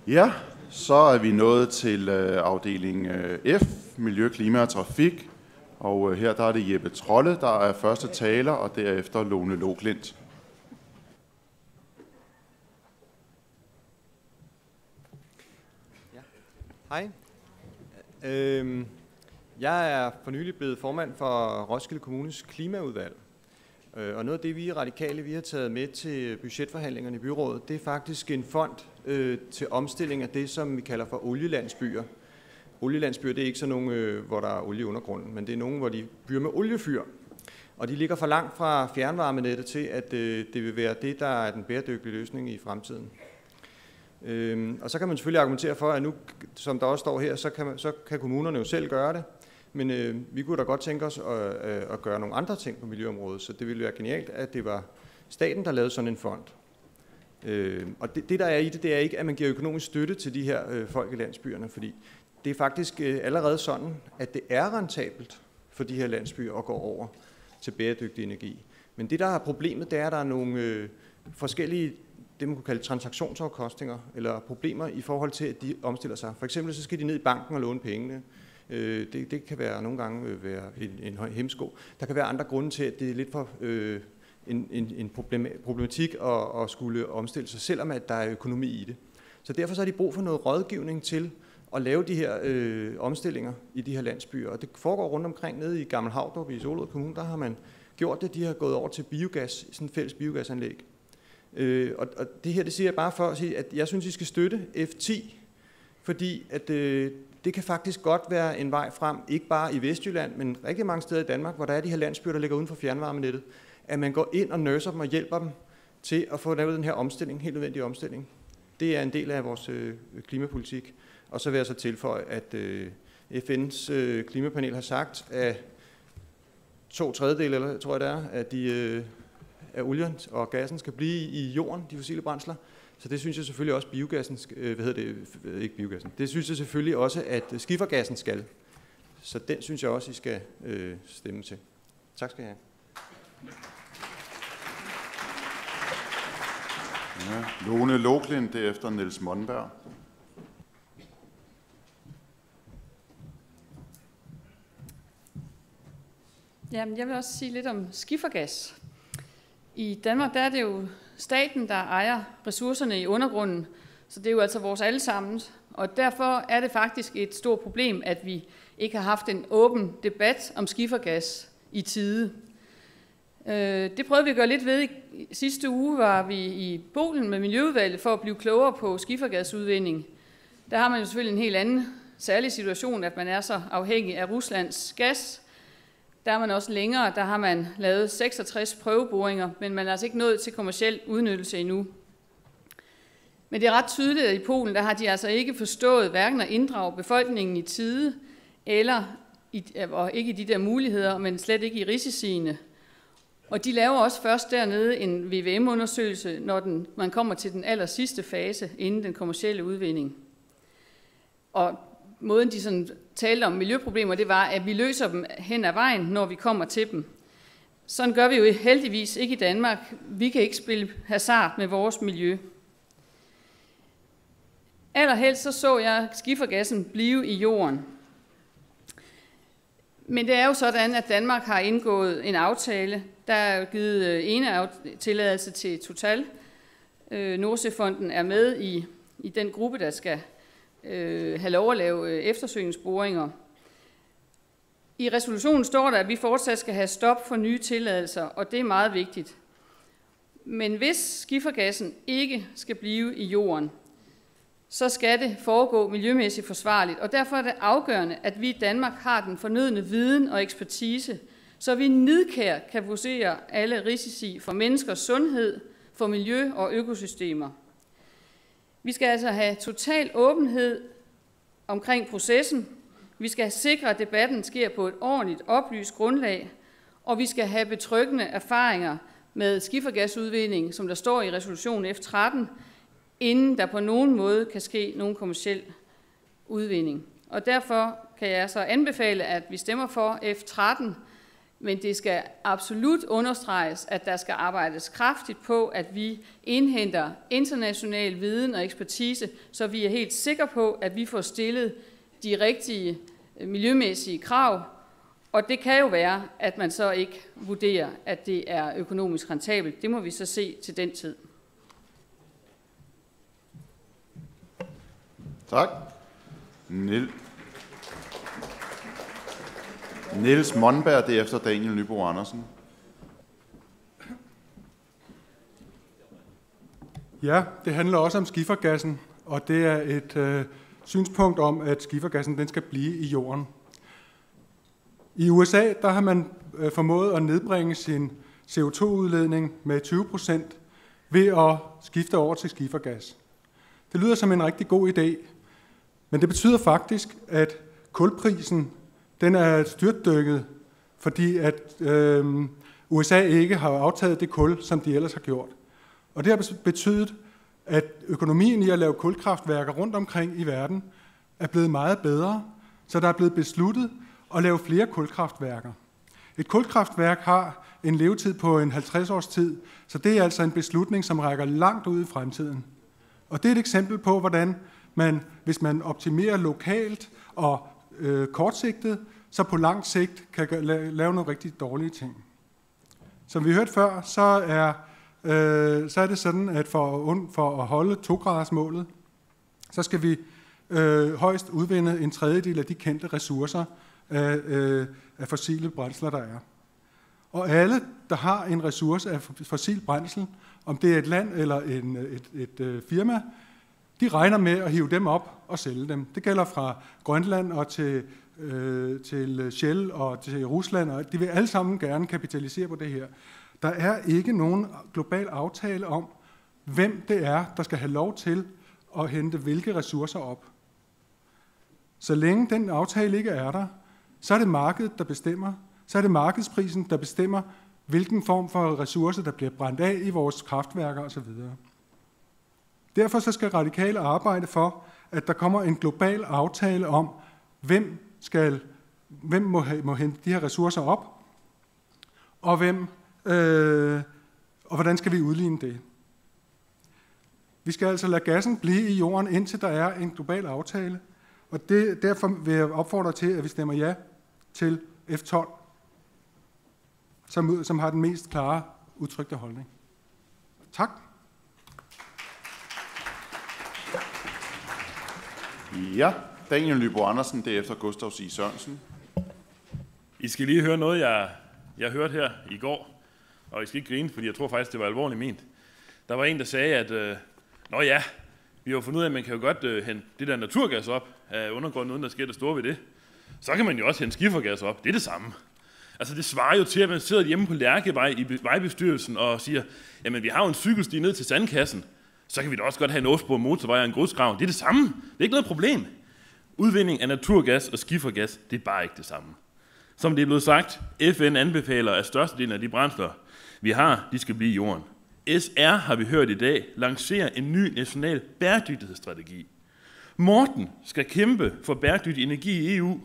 Ja, så er vi nået til afdeling F, Miljø, Klima og Trafik. Og her der er det Jeppe Trolle, der er første taler, og derefter Lone Loklindt. Ja. Hej. Jeg er for nylig blevet formand for Roskilde Kommunes klimaudvalg. Og noget af det, vi radikale vi har taget med til budgetforhandlingerne i byrådet, det er faktisk en fond til omstilling af det, som vi kalder for olielandsbyer. Olielandsbyer, det er ikke sådan nogle, hvor der er olie i undergrunden, men det er nogle, hvor de byer med oliefyr. Og de ligger for langt fra fjernvarmenettet til, at det vil være det, der er den bæredygtige løsning i fremtiden. Og så kan man selvfølgelig argumentere for, at nu, som der også står her, så kan kommunerne jo selv gøre det. Men vi kunne da godt tænke os at gøre nogle andre ting på miljøområdet, så det ville være genialt, at det var staten, der lavede sådan en fond. Og det der er i det, det er ikke, at man giver økonomisk støtte til de her folk i landsbyerne, fordi det er faktisk allerede sådan, at det er rentabelt for de her landsbyer at gå over til bæredygtig energi. Men det, der er problemet, det er, at der er nogle forskellige, det man kunne kalde transaktionsafkostninger, eller problemer i forhold til, at de omstiller sig. For eksempel så skal de ned i banken og låne pengene. Det kan være nogle gange være en hemsko. Der kan være andre grunde til, at det er lidt for en problematik at skulle omstille sig, selvom at der er økonomi i det. Så derfor så har de brug for noget rådgivning til at lave de her omstillinger i de her landsbyer. Og det foregår rundt omkring nede i Gammel Havdrup i Solrød Kommune, der har man gjort det. De har gået over til biogas, sådan et fælles biogasanlæg. Og det her, det siger jeg bare for at sige, at jeg synes, I skal støtte F10, fordi at det kan faktisk godt være en vej frem, ikke bare i Vestjylland, men rigtig mange steder i Danmark, hvor der er de her landsbyer, der ligger uden for fjernvarmenettet, at man går ind og nurser dem og hjælper dem til at få lavet den her omstilling, helt nødvendig omstilling. Det er en del af vores klimapolitik. Og så vil jeg så tilføje, at FN's klimapanel har sagt, at 2/3, eller tror jeg det er, at olien og gassen skal blive i jorden, de fossile brændsler. Så det synes jeg selvfølgelig også, biogassen, ikke biogassen, det synes jeg selvfølgelig også, at skifergassen skal. Så den synes jeg også, I skal stemme til. Tak skal I have. Ja, Lone Loklindt, derefter Niels Monberg. Jamen, jeg vil også sige lidt om skifergas. I Danmark der er det jo staten, der ejer ressourcerne i undergrunden, så det er jo altså vores allesammens. Og derfor er det faktisk et stort problem, at vi ikke har haft en åben debat om skifergas i tide. Det prøvede vi at gøre lidt ved. Sidste uge var vi i Polen med Miljøudvalget for at blive klogere på skifergasudvinding. Der har man jo selvfølgelig en helt anden særlig situation, at man er så afhængig af Ruslands gas. Der er man også længere, der har man lavet 66 prøveboringer, men man er altså ikke nået til kommerciel udnyttelse endnu. Men det er ret tydeligt, at i Polen, der har de altså ikke forstået hverken at inddrage befolkningen i tide, eller ikke i de der muligheder, men slet ikke i risiciene. Og de laver også først dernede en VVM-undersøgelse, når man kommer til den aller sidste fase inden den kommercielle udvinding. Og måden de sådan talte om miljøproblemer, det var, at vi løser dem hen ad vejen, når vi kommer til dem. Sådan gør vi jo heldigvis ikke i Danmark. Vi kan ikke spille hasard med vores miljø. Allerhelst så jeg skifergassen blive i jorden. Men det er jo sådan, at Danmark har indgået en aftale. Der er givet tilladelse til Total. Nordsøfonden er med i den gruppe, der skal have lov at lave eftersøgningsboringer. I resolutionen står der, at vi fortsat skal have stop for nye tilladelser, og det er meget vigtigt. Men hvis skifergassen ikke skal blive i jorden, så skal det foregå miljømæssigt forsvarligt, og derfor er det afgørende, at vi i Danmark har den fornødne viden og ekspertise, så vi nidkært kan vurdere alle risici for menneskers sundhed, for miljø og økosystemer. Vi skal altså have total åbenhed omkring processen. Vi skal sikre, at debatten sker på et ordentligt oplyst grundlag, og vi skal have betryggende erfaringer med skifergasudvinding, som der står i resolution F13, inden der på nogen måde kan ske nogen kommerciel udvinding. Og derfor kan jeg så anbefale, at vi stemmer for F13 Men det skal absolut understreges, at der skal arbejdes kraftigt på, at vi indhenter international viden og ekspertise, så vi er helt sikre på, at vi får stillet de rigtige miljømæssige krav. Og det kan jo være, at man så ikke vurderer, at det er økonomisk rentabelt. Det må vi så se til den tid. Tak. Niels Monberg, derefter Daniel Nybo Andersen. Ja, det handler også om skifergassen, og det er et synspunkt om, at skifergassen den skal blive i jorden. I USA der har man formået at nedbringe sin CO2-udledning med 20% ved at skifte over til skifergas. Det lyder som en rigtig god idé, men det betyder faktisk, at kulprisen den er styrtdykket, fordi at USA ikke har aftaget det kul, som de ellers har gjort. Og det har betydet, at økonomien i at lave kulkraftværker rundt omkring i verden er blevet meget bedre, så der er blevet besluttet at lave flere kulkraftværker. Et kulkraftværk har en levetid på en 50 års tid, så det er altså en beslutning, som rækker langt ud i fremtiden. Og det er et eksempel på, hvordan man, hvis man optimerer lokalt og kortsigtet, så på lang sigt kan lave nogle rigtig dårlige ting. Som vi hørte før, så er det sådan, at for at holde 2-gradersmålet, så skal vi højst udvinde en tredjedel af de kendte ressourcer af fossile brændsler, der er. Og alle, der har en ressource af fossil brændsel, om det er et land eller et firma, de regner med at hive dem op og sælge dem. Det gælder fra Grønland og til Shell og til Rusland, og de vil alle sammen gerne kapitalisere på det her. Der er ikke nogen global aftale om, hvem det er, der skal have lov til at hente hvilke ressourcer op. Så længe den aftale ikke er der, så er det markedet, der bestemmer. Så er det markedsprisen, der bestemmer, hvilken form for ressourcer, der bliver brændt af i vores kraftværker osv. Derfor så skal radikale arbejde for, at der kommer en global aftale om, hvem må hente de her ressourcer op, og hvordan skal vi udligne det. Vi skal altså lade gassen blive i jorden, indtil der er en global aftale, og derfor vil jeg opfordre til, at vi stemmer ja til F12, som har den mest klare udtrykte holdning. Tak. Ja, Daniel Nybo Andersen, derefter Gustav Sig Sørensen. I skal lige høre noget, jeg hørte her i går, og I skal ikke grine, fordi jeg tror faktisk, det var alvorligt ment. Der var en, der sagde, at vi har fundet ud af, at man kan jo godt hente det der naturgas op af undergrunden, uden der sker det store ved det. Så kan man jo også hente skifergas op. Det er det samme. Altså det svarer jo til, at man sidder hjemme på Lærkevej i vejbestyrelsen og siger, jamen vi har jo en cykelsti ned til sandkassen, så kan vi da også godt have en 8-sporet motorvej og en grusgrav. Det er det samme. Det er ikke noget problem. Udvinding af naturgas og skifergas, det er bare ikke det samme. Som det er blevet sagt, FN anbefaler, at størstedelen af de brændsler, vi har, de skal blive i jorden. SR, har vi hørt i dag, lancerer en ny national bæredygtighedsstrategi. Morten skal kæmpe for bæredygtig energi i EU.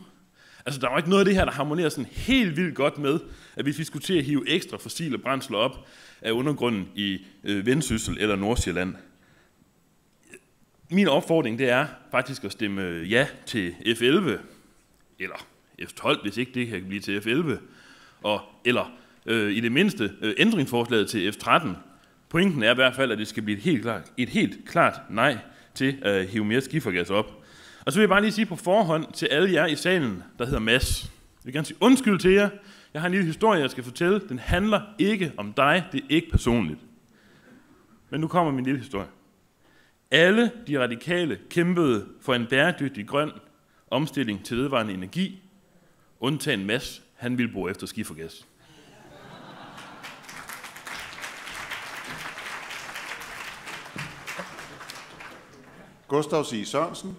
Altså, der var ikke noget af det her, der harmonerer sådan helt vildt godt med, at hvis vi skulle til at hive ekstra fossile brændsler op af undergrunden i Vendsyssel eller Nordsjælland. Min opfordring, det er faktisk at stemme ja til F11, eller F12, hvis ikke det kan blive til F11, eller i det mindste ændringsforslaget til F13. Pointen er i hvert fald, at det skal blive et helt klart nej til at hive mere skifergas op. Og så vil jeg bare lige sige på forhånd til alle jer i salen, der hedder Mads. Jeg vil gerne sige undskyld til jer. Jeg har en lille historie, jeg skal fortælle. Den handler ikke om dig. Det er ikke personligt. Men nu kommer min lille historie. Alle de radikale kæmpede for en bæredygtig grøn omstilling til vedvarende energi. Undtagen Mads, han ville bruge efter skifergas. Gustav Sig Sørensen.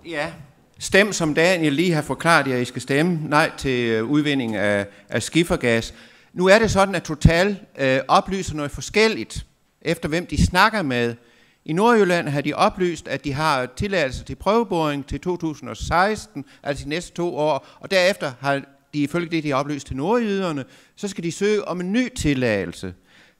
Ja, stem som Daniel lige har forklaret jer, I skal stemme nej til udvinding af skifergas. Nu er det sådan, at Total oplyser noget forskelligt, efter hvem de snakker med. I Nordjylland har de oplyst, at de har tilladelse til prøveboring til 2016, altså de næste 2 år, og derefter har ifølge det, de har oplyst til nordjyderne, så skal de søge om en ny tilladelse.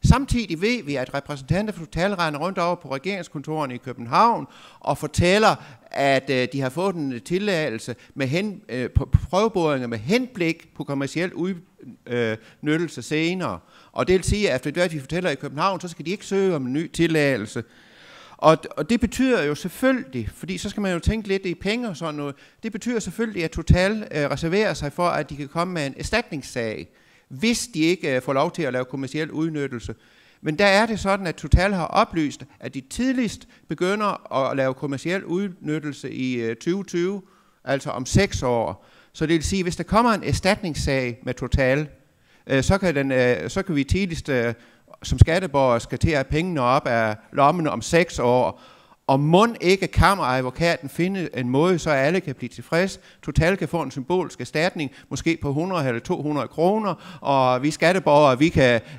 Samtidig ved vi, at repræsentanter for Total render rundt over på regeringskontorerne i København og fortæller, at de har fået en tilladelse med på prøveboringer med henblik på kommerciel udnyttelse senere. Og det vil sige, at efter det, vi fortæller i København, så skal de ikke søge om en ny tilladelse. Og det betyder jo selvfølgelig, fordi så skal man jo tænke lidt i penge og sådan noget, det betyder selvfølgelig, at Total reserverer sig for, at de kan komme med en erstatningssag, hvis de ikke får lov til at lave kommerciel udnyttelse. Men der er det sådan, at Total har oplyst, at de tidligst begynder at lave kommerciel udnyttelse i 2020, altså om 6 år. Så det vil sige, at hvis der kommer en erstatningssag med Total, så kan vi tidligst som skatteborgere skal til at have pengene op af lommen om 6 år. Og mon ikke kammeradvokaten finde en måde, så alle kan blive tilfreds. Total kan få en symbolsk erstatning, måske på 100 eller 200 kroner, og vi skatteborgere,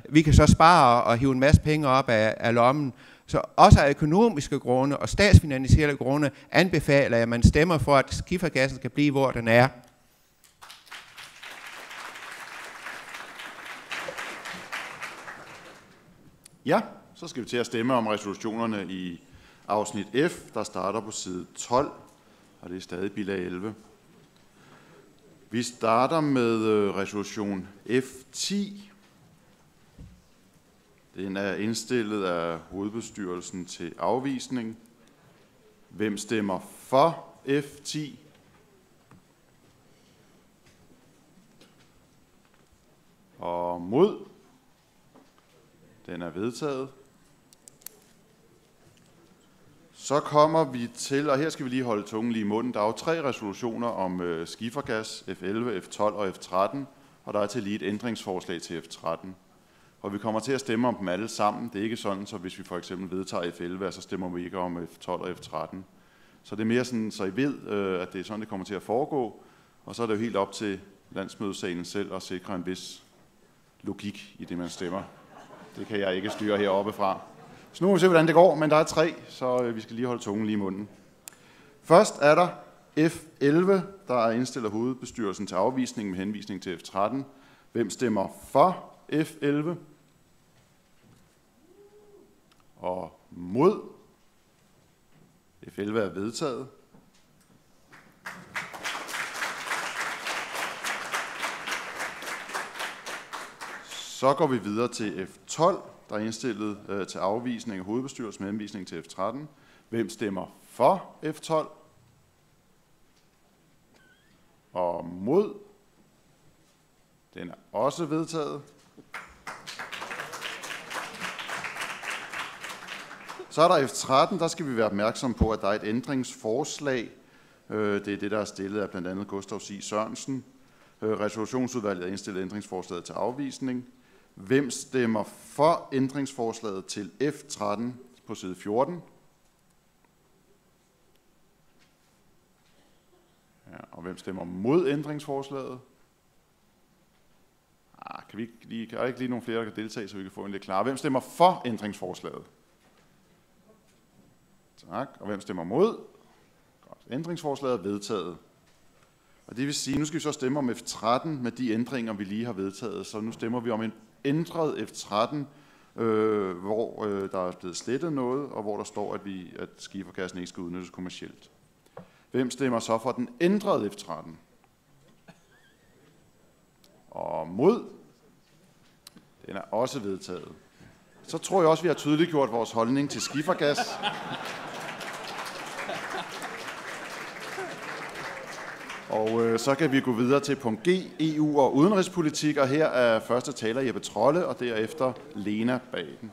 vi kan så spare og hive en masse penge op af lommen. Så også af økonomiske grunde og statsfinansielle grunde anbefaler jeg, at man stemmer for, at skifergassen skal blive, hvor den er. Ja, så skal vi til at stemme om resolutionerne i afsnit F, der starter på side 12, og det er stadig bilag 11. Vi starter med resolution F10. Den er indstillet af hovedbestyrelsen til afvisning. Hvem stemmer for F10? Og mod? Den er vedtaget. Så kommer vi til, og her skal vi lige holde tungen lige i munden, der er jo 3 resolutioner om skifergas, F11, F12 og F13, og der er til lige et ændringsforslag til F13. Og vi kommer til at stemme om dem alle sammen. Det er ikke sådan, så hvis vi for eksempel vedtager F11, så stemmer vi ikke om F12 og F13. Så det er mere sådan, så I ved, at det er sådan, det kommer til at foregå, og så er det jo helt op til landsmødesalen selv at sikre en vis logik i det, man stemmer. Det kan jeg ikke styre heroppe fra. Så nu må vi se, hvordan det går, men der er 3, så vi skal lige holde tungen lige i munden. Først er der F11, der er indstillet hovedbestyrelsen til afvisning med henvisning til F13. Hvem stemmer for F11? Og mod? F11 er vedtaget. Så går vi videre til F12, der er indstillet til afvisning af hovedbestyrelsen med henvisning til F13. Hvem stemmer for F12? Og mod? Den er også vedtaget. Så er der F13, der skal vi være opmærksom på, at der er et ændringsforslag. Det er det, der er stillet af blandt andet Gustav C. Sørensen. Resolutionsudvalget er indstillet ændringsforslaget til afvisning. Hvem stemmer for ændringsforslaget til F13 på side 14? Ja, og hvem stemmer mod ændringsforslaget? Kan der ikke lige nogle flere, der kan deltage, så vi kan få en lidt klar. Hvem stemmer for ændringsforslaget? Tak. Og hvem stemmer mod? Godt. Ændringsforslaget er vedtaget. Og det vil sige, nu skal vi så stemme om F13 med de ændringer, vi lige har vedtaget. Så nu stemmer vi om en ændret F13, hvor der er blevet slettet noget, og hvor der står, at skifergassen ikke skal udnyttes kommercielt. Hvem stemmer så for den ændrede F13? Og mod? Den er også vedtaget. Så tror jeg også, vi har tydeliggjort vores holdning til skifergas. Og så kan vi gå videre til punkt G, EU og udenrigspolitik, og her er første taler Jeppe Trolle, og derefter Lena Baden.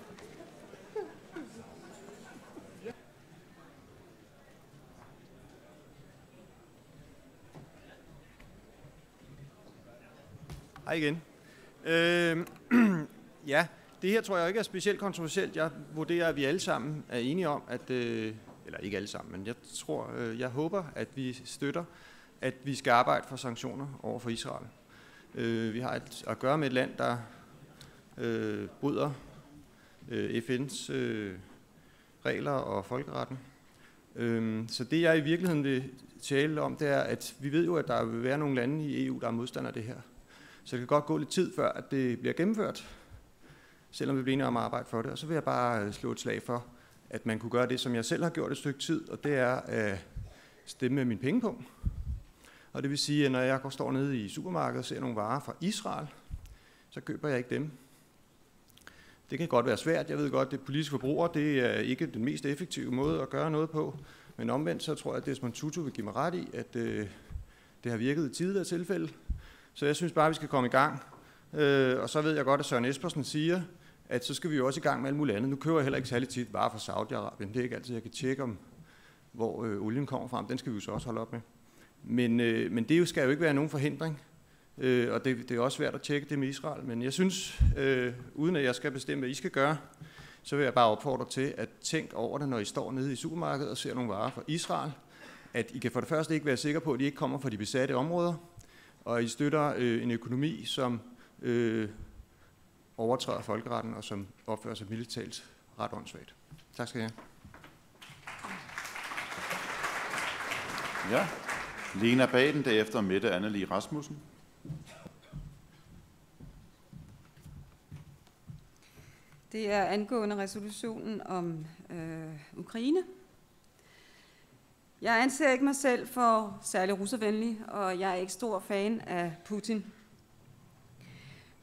Hej igen. Ja, det her tror jeg ikke er specielt kontroversielt. Jeg vurderer, at vi alle sammen er enige om, at, eller ikke alle sammen, men jeg håber, at vi støtter, at vi skal arbejde for sanktioner over for Israel. Vi har at gøre med et land, der bryder FN's regler og folkeretten. Så det jeg i virkeligheden vil tale om, det er, at vi ved jo, at der vil være nogle lande i EU, der er modstandere af det her. Så det kan godt gå lidt tid, før at det bliver gennemført, selvom vi bliver enige om at arbejde for det. Og så vil jeg bare slå et slag for, at man kunne gøre det, som jeg selv har gjort et stykke tid, og det er at stemme med min pengepunkt. Og det vil sige, at når jeg står nede i supermarkedet og ser nogle varer fra Israel, så køber jeg ikke dem. Det kan godt være svært. Jeg ved godt, at det politiske forbruger, det er ikke den mest effektive måde at gøre noget på. Men omvendt, så tror jeg, at Desmond Tutu vil give mig ret i, at det har virket i tidligere tilfælde. Så jeg synes bare, at vi skal komme i gang. Og så ved jeg godt, at Søren Espersen siger, at så skal vi jo også i gang med alt muligt andet. Nu køber jeg heller ikke særlig tit varer fra Saudi-Arabien. Det er ikke altid, jeg kan tjekke om, hvor olien kommer fra. Den skal vi jo så også holde op med. Men det skal jo ikke være nogen forhindring. Og det er også svært at tjekke det med Israel. Men jeg synes, uden at jeg skal bestemme, hvad I skal gøre, så vil jeg bare opfordre til at tænke over det, når I står nede i supermarkedet og ser nogle varer fra Israel. At I kan for det første ikke være sikre på, at de ikke kommer fra de besatte områder, og I støtter en økonomi, som overtræder folkeretten og som opfører sig militært ret åndssvagt. Tak skal I have. Ja. Lena Baden, derefter Mette Annelie Rasmussen. Det er angående resolutionen om Ukraine. Jeg anser ikke mig selv for særlig russervenlig, og jeg er ikke stor fan af Putin.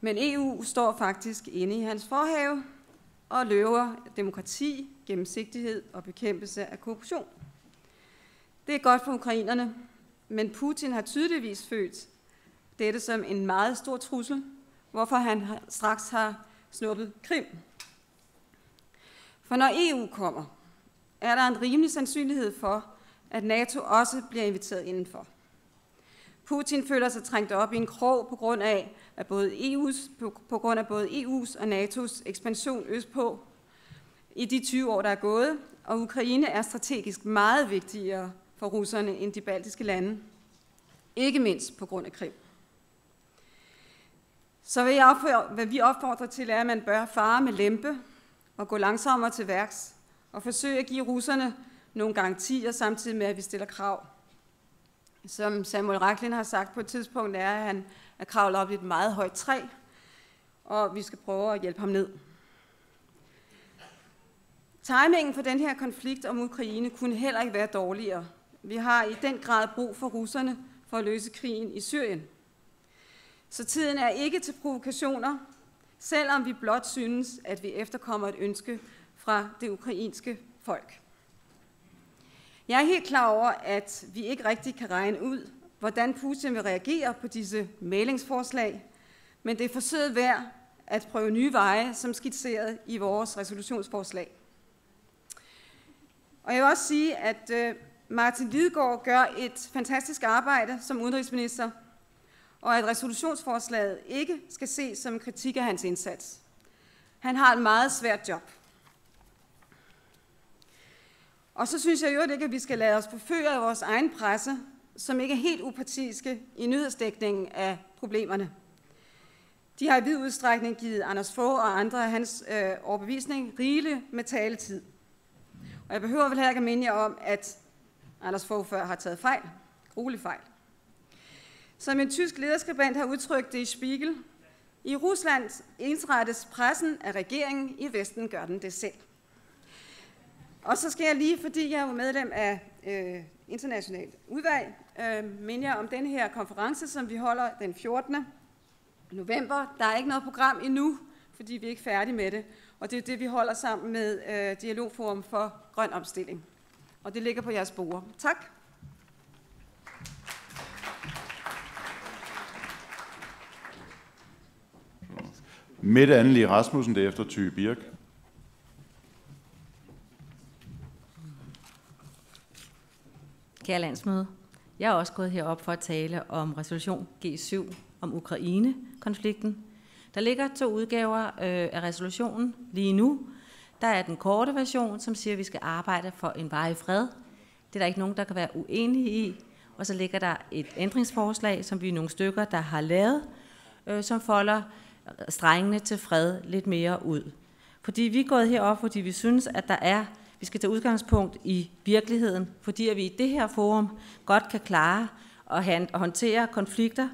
Men EU står faktisk inde i hans forhave og løber demokrati, gennemsigtighed og bekæmpelse af korruption. Det er godt for ukrainerne, men Putin har tydeligvis følt dette som en meget stor trussel, hvorfor han straks har snuppet Krim. For når EU kommer, er der en rimelig sandsynlighed for, at NATO også bliver inviteret indenfor. Putin føler sig trængt op i en krog på grund af både EU's og NATO's ekspansion østpå i de 20 år, der er gået, og Ukraine er strategisk meget vigtigere for russerne end de baltiske lande, ikke mindst på grund af Krim. Så hvad vi opfordrer til, er, at man bør fare med lempe og gå langsommere til værks og forsøge at give russerne nogle garantier, samtidig med, at vi stiller krav. Som Samuel Rachlin har sagt på et tidspunkt, er, at han er kravlet op i et meget højt træ, og vi skal prøve at hjælpe ham ned. Timingen for den her konflikt om Ukraine kunne heller ikke være dårligere. Vi har i den grad brug for russerne for at løse krigen i Syrien. Så tiden er ikke til provokationer, selvom vi blot synes, at vi efterkommer et ønske fra det ukrainske folk. Jeg er helt klar over, at vi ikke rigtig kan regne ud, hvordan Putin vil reagere på disse mæglingsforslag, men det er forsøget værd at prøve nye veje, som skitseret i vores resolutionsforslag. Og jeg vil også sige, at Martin Lidegaard gør et fantastisk arbejde som udenrigsminister, og at resolutionsforslaget ikke skal ses som en kritik af hans indsats. Han har et meget svært job. Og så synes jeg jo ikke, at vi skal lade os forføre af vores egen presse, som ikke er helt upartiske i nyhedsdækningen af problemerne. De har i vid udstrækning givet Anders Fogh og andre af hans overbevisning rigeligt med taletid. Og jeg behøver vel her ikke at minde jer om, at Anders Fogh før har taget fejl, gruelig fejl. Som en tysk lederskribent har udtrykt det i Spiegel, i Rusland ensrettes pressen af regeringen, i Vesten gør den det selv. Og så skal jeg lige, fordi jeg er medlem af internationalt udvalg, minde jer om den her konference, som vi holder den 14. november. Der er ikke noget program endnu, fordi vi er ikke færdige med det. Og det er det, vi holder sammen med Dialogforum for Grøn Omstilling. Og det ligger på jeres bord. Tak. Mette Annelie Rasmussen, derefter Thy Birk. Kære landsmøde, jeg er også gået herop for at tale om resolution G7 om Ukraine-konflikten. Der ligger 2 udgaver af resolutionen lige nu. Der er den korte version, som siger, at vi skal arbejde for en varig fred. Det er der ikke nogen, der kan være uenige i. Og så ligger der et ændringsforslag, som vi er nogle stykker, der har lavet, som folder strengene til fred lidt mere ud. Fordi vi er gået herop, fordi vi synes, at vi skal tage udgangspunkt i virkeligheden, fordi vi i det her forum godt kan klare og håndtere konflikter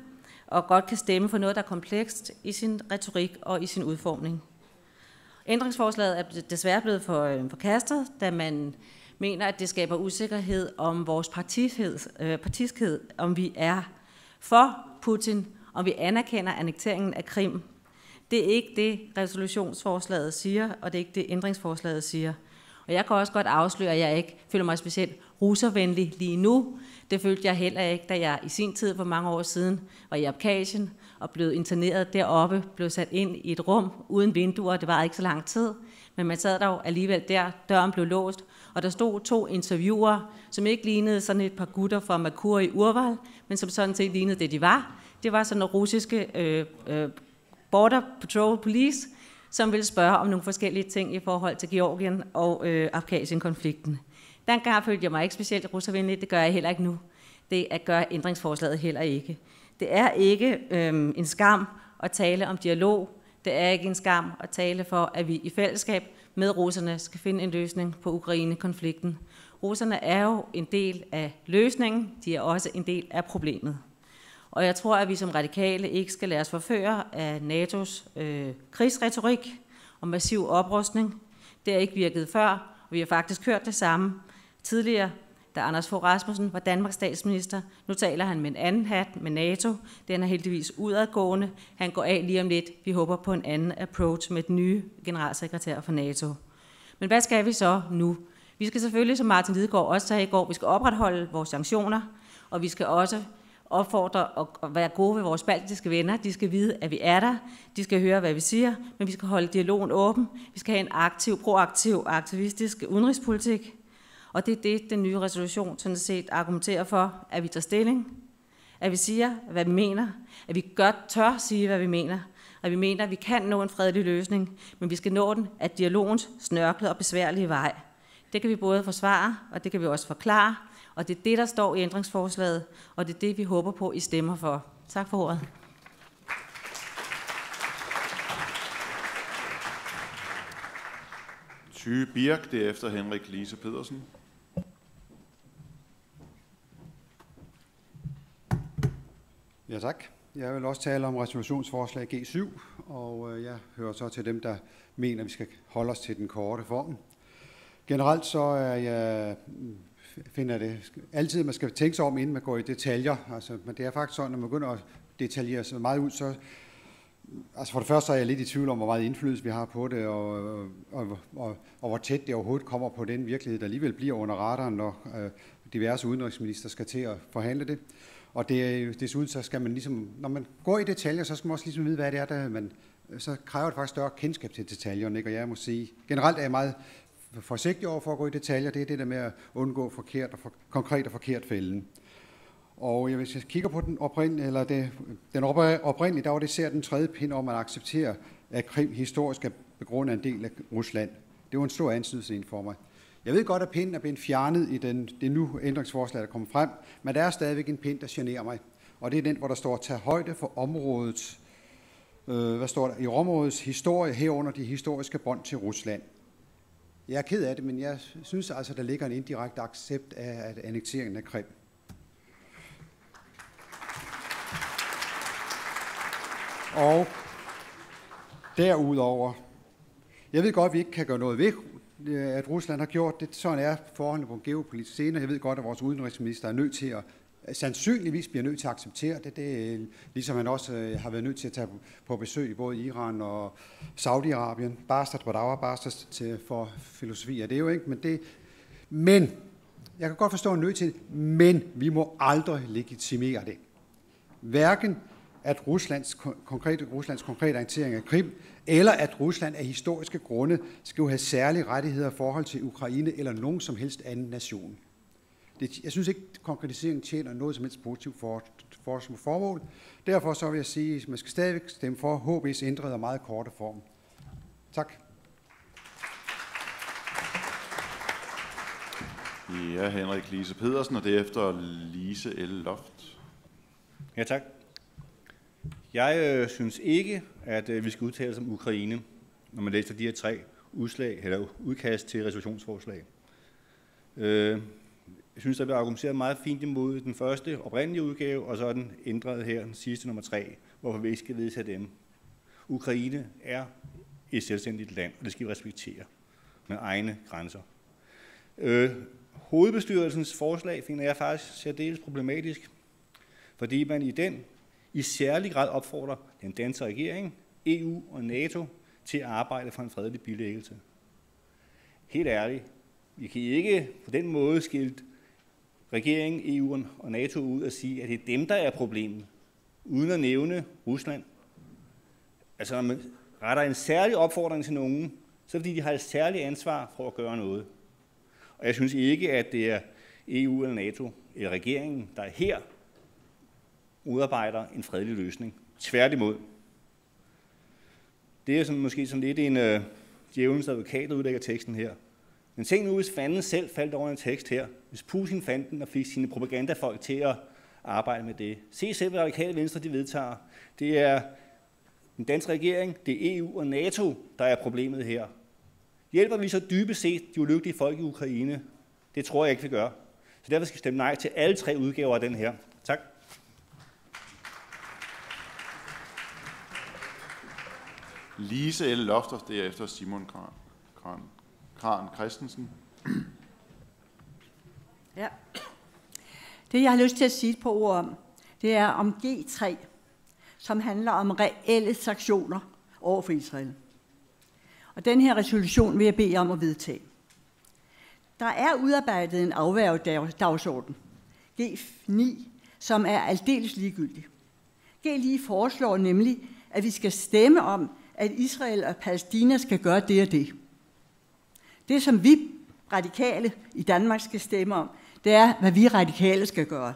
og godt kan stemme for noget, der er komplekst i sin retorik og i sin udformning. Ændringsforslaget er desværre blevet forkastet, da man mener, at det skaber usikkerhed om vores partiskhed, om vi er for Putin, om vi anerkender annekteringen af Krim. Det er ikke det, resolutionsforslaget siger, og det er ikke det, ændringsforslaget siger. Og jeg kan også godt afsløre, at jeg ikke føler mig specielt russervenlig lige nu. Det følte jeg heller ikke, da jeg i sin tid for mange år siden var i Abkhazien og blev interneret deroppe, blev sat ind i et rum uden vinduer. Det var ikke så lang tid, men man sad dog alligevel der, døren blev låst, og der stod 2 interviewer, som ikke lignede sådan et par gutter fra Makur i Urval, men som sådan set lignede det, de var. Det var sådan nogle russiske Border Patrol Police, som ville spørge om nogle forskellige ting i forhold til Georgien og Abkhazien-konflikten. Dengang følte jeg mig ikke specielt russervenlig, det gør jeg heller ikke nu. Det gør ændringsforslaget heller ikke. Det er ikke en skam at tale om dialog. Det er ikke en skam at tale for, at vi i fællesskab med russerne skal finde en løsning på Ukraine-konflikten. Russerne er jo en del af løsningen, de er også en del af problemet. Og jeg tror, at vi som radikale ikke skal lade os forføre af NATO's krigsretorik og massiv oprustning. Det har ikke virket før, og vi har faktisk hørt det samme tidligere, da Anders Fogh Rasmussen var Danmarks statsminister. Nu taler han med en anden hat, med NATO. Den er heldigvis udadgående. Han går af lige om lidt. Vi håber på en anden approach med den nye generalsekretær for NATO. Men hvad skal vi så nu? Vi skal selvfølgelig, som Martin Lidegaard også sagde i går, vi skal opretholde vores sanktioner, og vi skal også opfordre og være gode ved vores baltiske venner. De skal vide, at vi er der. De skal høre, hvad vi siger, men vi skal holde dialogen åben. Vi skal have en aktiv, proaktiv, aktivistisk udenrigspolitik. Og det er det, den nye resolution sådan set argumenterer for, at vi tager stilling, at vi siger, hvad vi mener, at vi godt tør sige, hvad vi mener, at vi mener, at vi kan nå en fredelig løsning, men vi skal nå den af dialogens snørklede og besværlige vej. Det kan vi både forsvare, og det kan vi også forklare, og det er det, der står i ændringsforslaget, og det er det, vi håber på, I stemmer for. Tak for ordet. Thy Birk, derefter Henrik Lise Pedersen. Ja, tak. Jeg vil også tale om resolutionsforslag G7, og jeg hører så til dem, der mener, at vi skal holde os til den korte form. Generelt så finder det altid, at man skal tænke sig om, inden man går i detaljer. Altså, men det er faktisk sådan, at man begynder at detaljere sig meget ud, så for det første er jeg lidt i tvivl om, hvor meget indflydelse vi har på det, og hvor tæt det overhovedet kommer på den virkelighed, der alligevel bliver under radaren, når diverse udenrigsminister skal til at forhandle det. Og desuden så skal man ligesom, når man går i detaljer, så skal man også ligesom vide, hvad det er, så kræver det faktisk større kendskab til detaljerne, ikke? Og jeg må sige, generelt er jeg meget forsigtig over for at gå i detaljer. Det er det der med at undgå konkret og forkert fælden. Og hvis jeg kigger på den oprindelige, der var det især den tredje pind om at acceptere, at Krim historisk er begrundet en del af Rusland. Det var en stor ansydelse for mig. Jeg ved godt, at pinden er blevet fjernet i det nu ændringsforslag, der kommer frem, men der er stadigvæk en pind, der generer mig. Og det er den, hvor der står, tag højde for områdets, i områdets historie, herunder de historiske bånd til Rusland. Jeg er ked af det, men jeg synes altså, der ligger en indirekte accept af annekteringen af Krim. Og derudover, jeg ved godt, at vi ikke kan gøre noget ved, at Rusland har gjort det. Sådan er forholdene på en geopolitisk scene. Jeg ved godt, at vores udenrigsminister er nødt til sandsynligvis bliver nødt til at acceptere det. Det er, ligesom han også har været nødt til at tage på besøg i både Iran og Saudi-Arabien. Bastard, whatever, bastard for filosofi er det jo ikke. Men jeg kan godt forstå en nødt til det, men vi må aldrig legitimere det. Hverken at Ruslands konkrete annektering af Krim, eller at Rusland af historiske grunde skal jo have særlige rettigheder i forhold til Ukraine eller nogen som helst anden nation. Jeg synes ikke, at konkretiseringen tjener noget som helst positivt formål. Derfor så vil jeg sige, at man skal stadigvæk stemme for HB's ændrede og meget korte form. Tak. Ja, Henrik Lise Pedersen, og derefter Lise L. Loft. Ja, tak. Jeg synes ikke, at vi skal udtale os om Ukraine, når man læser de her 3 udkast til resolutionsforslag. Jeg synes, der bliver argumenteret meget fint imod den første oprindelige udgave, og så er den ændret her, den sidste nummer 3, hvorfor vi ikke skal vedtage dem. Ukraine er et selvstændigt land, og det skal vi respektere med egne grænser. Hovedbestyrelsens forslag finder jeg faktisk særdeles problematisk, fordi man i den i særlig grad opfordrer den danske regering, EU og NATO til at arbejde for en fredelig bilæggelse. Helt ærligt, vi kan ikke på den måde skilte regeringen, EU og NATO ud og sige, at det er dem, der er problemet, uden at nævne Rusland. Altså, når man retter en særlig opfordring til nogen, så fordi de har et særligt ansvar for at gøre noget. Og jeg synes ikke, at det er EU eller NATO eller regeringen, der her udarbejder en fredelig løsning. Tværtimod. Det er måske sådan lidt en djævelens advokat, der udlægger teksten her. Men tænk nu, hvis fanden selv faldt over en tekst her. Hvis Putin fandt den og fik sine propagandafolk til at arbejde med det. Se selv, hvad Radikale Venstre de vedtager. Det er den danske regering, det er EU og NATO, der er problemet her. Hjælper vi så dybest set de ulykkelige folk i Ukraine? Det tror jeg ikke, vi gør. Så derfor skal vi stemme nej til alle 3 udgaver af den her. Tak. Lise L. Lofter, derefter Simon Kran Christensen. Ja. Det, jeg har lyst til at sige et par ord om, det er om G3, som handler om reelle sanktioner over for Israel. Og den her resolution vil jeg bede om at vedtage. Der er udarbejdet en afværgedagsorden, G9, som er aldeles ligegyldig. G9 foreslår nemlig, at vi skal stemme om, at Israel og Palæstina skal gøre det og det. Det, som vi radikale i Danmark skal stemme om, det er, hvad vi radikale skal gøre.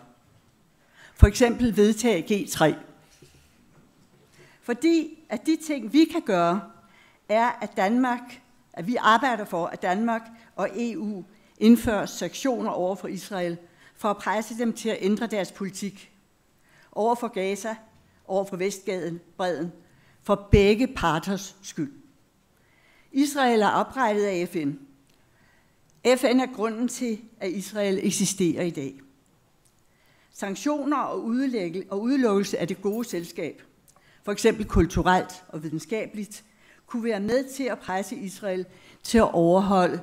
For eksempel vedtage G3. Fordi at de ting, vi kan gøre, er, at vi arbejder for, at Danmark og EU indfører sanktioner over for Israel, for at presse dem til at ændre deres politik. Over for Gaza, over for Vestbredden, for begge parters skyld. Israel er oprettet af FN. FN er grunden til, at Israel eksisterer i dag. Sanktioner og udelukkelse af det gode selskab, for eksempel kulturelt og videnskabeligt, kunne være med til at presse Israel til at overholde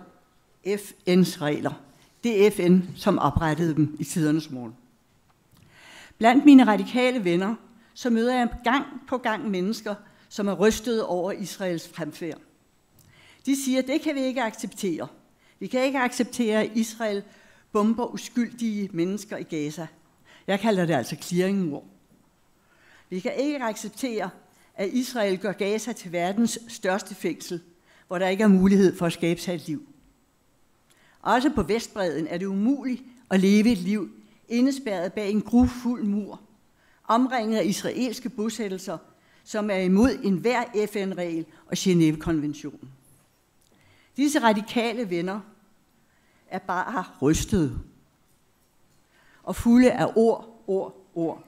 FN's regler. Det er FN, som oprettede dem i tidernes morgen. Blandt mine radikale venner, så møder jeg gang på gang mennesker, som er rystede over Israels fremfærd. De siger, at det kan vi ikke acceptere. Vi kan ikke acceptere, at Israel bomber uskyldige mennesker i Gaza. Jeg kalder det altså clearingmord. Vi kan ikke acceptere, at Israel gør Gaza til verdens største fængsel, hvor der ikke er mulighed for at skabe sig et liv. Også på Vestbredden er det umuligt at leve et liv indespærret bag en grufuld mur, omringet af israelske bosættelser, som er imod enhver FN-regel og Genève-konventionen. Disse radikale venner er bare rystede og fulde af ord.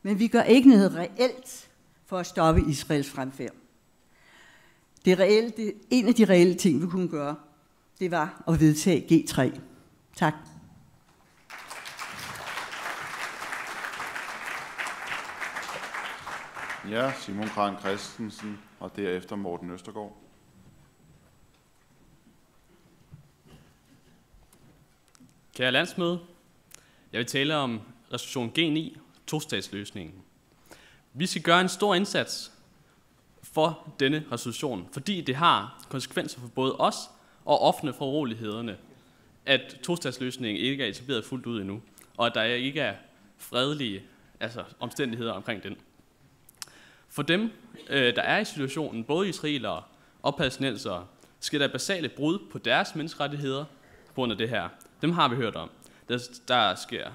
Men vi gør ikke noget reelt for at stoppe Israels fremfærd. En af de reelle ting, vi kunne gøre, det var at vedtage G3. Tak. Ja, Simon Kran Christensen, og derefter Morten Østergaard. Kære landsmøde, jeg vil tale om resolution G9, tostatsløsningen. Vi skal gøre en stor indsats for denne resolution, fordi det har konsekvenser for både os og offene for urolighederne, at tostatsløsningen ikke er etableret fuldt ud endnu, og at der ikke er fredelige omstændigheder omkring den. For dem, der er i situationen, både israelere og palæstinensere, sker der basale brud på deres menneskerettigheder på grund af det her. Dem har vi hørt om. Der sker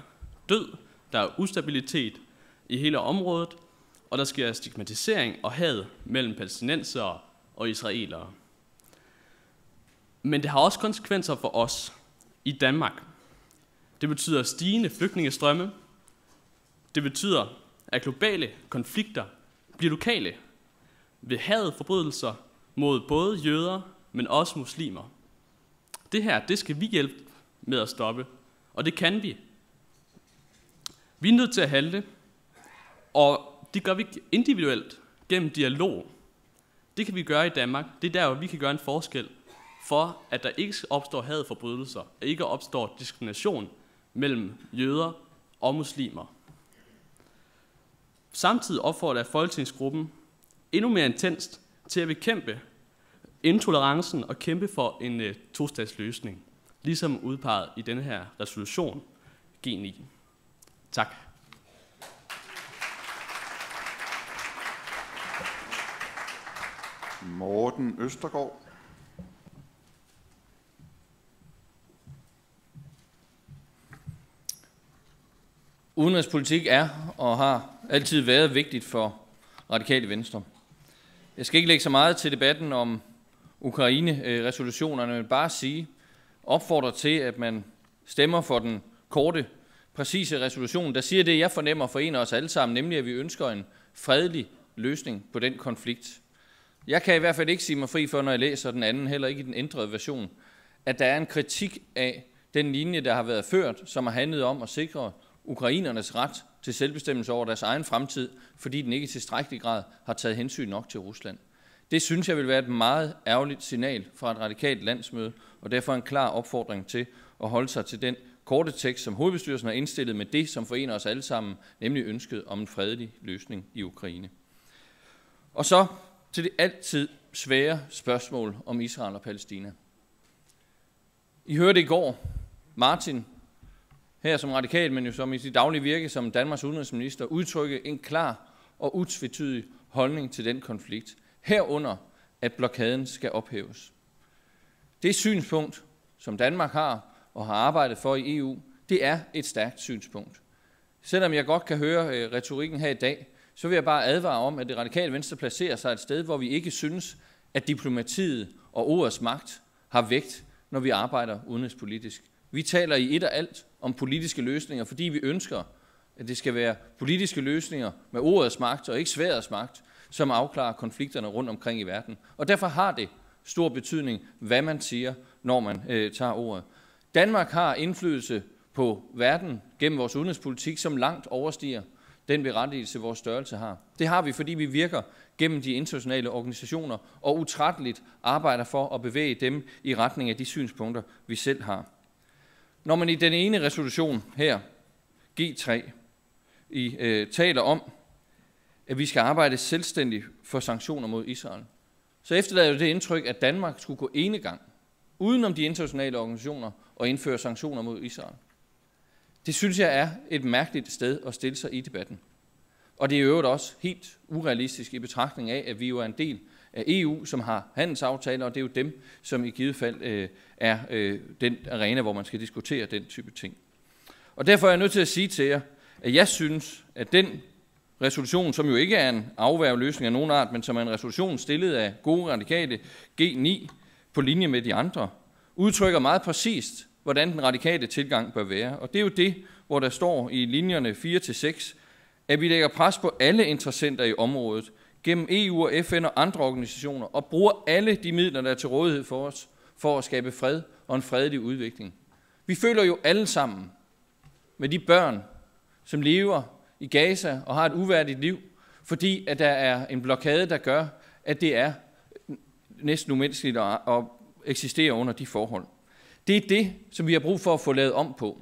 død, der er ustabilitet i hele området, og der sker stigmatisering og had mellem palæstinensere og israelere. Men det har også konsekvenser for os i Danmark. Det betyder stigende flygtningestrømme. Det betyder, at globale konflikter bliver lokale ved hadforbrydelser mod både jøder, men også muslimer. Det her, det skal vi hjælpe med at stoppe, Og det kan vi. Vi er nødt til at handle, og det gør vi individuelt gennem dialog. Det kan vi gøre i Danmark. Det er der, hvor vi kan gøre en forskel for, at der ikke opstår hadforbrydelser, og ikke opstår diskrimination mellem jøder og muslimer. Samtidig opfordrer jeg Folketingsgruppen endnu mere intenst til at bekæmpe intolerancen og kæmpe for en tostatsløsning, ligesom udpeget i denne her resolution G9. Tak. Morten Østergaard. Udenrigspolitik er og har altid været vigtigt for Radikale Venstre. Jeg skal ikke lægge så meget til debatten om Ukraine-resolutionerne, men bare opfordre til, at man stemmer for den korte, præcise resolution, der siger det, jeg fornemmer forener os alle sammen, nemlig at vi ønsker en fredelig løsning på den konflikt. Jeg kan i hvert fald ikke sige mig fri for, når jeg læser den anden, heller ikke i den ændrede version, at der er en kritik af den linje, der har været ført, som har handlet om at sikre ukrainernes ret til selvbestemmelse over deres egen fremtid, fordi den ikke i tilstrækkelig grad har taget hensyn nok til Rusland. Det synes jeg vil være et meget ærgerligt signal fra et radikalt landsmøde, og derfor en klar opfordring til at holde sig til den korte tekst, som hovedbestyrelsen har indstillet med det, som forener os alle sammen, nemlig ønsket om en fredelig løsning i Ukraine. Og så til det altid svære spørgsmål om Israel og Palæstina. I hørte i går Martin, her som radikal, men jo som i sit daglige virke som Danmarks udenrigsminister, udtrykke en klar og utvetydig holdning til den konflikt, herunder at blokaden skal ophæves. Det synspunkt, som Danmark har og har arbejdet for i EU, det er et stærkt synspunkt. Selvom jeg godt kan høre retorikken her i dag, så vil jeg bare advare om, at det radikale Venstre placerer sig et sted, hvor vi ikke synes, at diplomatiet og ordets magt har vægt, når vi arbejder udenrigspolitisk. Vi taler i et og alt om politiske løsninger, fordi vi ønsker, at det skal være politiske løsninger med ordets magt og ikke sværets magt, som afklarer konflikterne rundt omkring i verden. Og derfor har det stor betydning, hvad man siger, når man tager ordet. Danmark har indflydelse på verden gennem vores udenrigspolitik, som langt overstiger den berettigelse, vores størrelse har. Det har vi, fordi vi virker gennem de internationale organisationer og utrætteligt arbejder for at bevæge dem i retning af de synspunkter, vi selv har. Når man i den ene resolution her, G3, taler om, at vi skal arbejde selvstændigt for sanktioner mod Israel, så efterlader det indtryk, at Danmark skulle gå enegang, udenom de internationale organisationer, og indføre sanktioner mod Israel. Det synes jeg er et mærkeligt sted at stille sig i debatten. Og det er i øvrigt også helt urealistisk i betragtning af, at vi jo er en del af EU, som har handelsaftaler, og det er jo dem, som i givet fald er den arena, hvor man skal diskutere den type ting. Og derfor er jeg nødt til at sige til jer, at jeg synes, at den resolution, som jo ikke er en afværgeløsning af nogen art, men som er en resolution stillet af gode radikale G9 på linje med de andre, udtrykker meget præcist, hvordan den radikale tilgang bør være. Og det er jo det, hvor der står i linjerne 4-6, at vi lægger pres på alle interessenter i området, gennem EU og FN og andre organisationer, og bruger alle de midler, der er til rådighed for os, for at skabe fred og en fredelig udvikling. Vi føler jo alle sammen med de børn, som lever i Gaza og har et uværdigt liv, fordi at der er en blokade, der gør, at det er næsten umenneskeligt at eksistere under de forhold. Det er det, som vi har brug for at få lavet om på.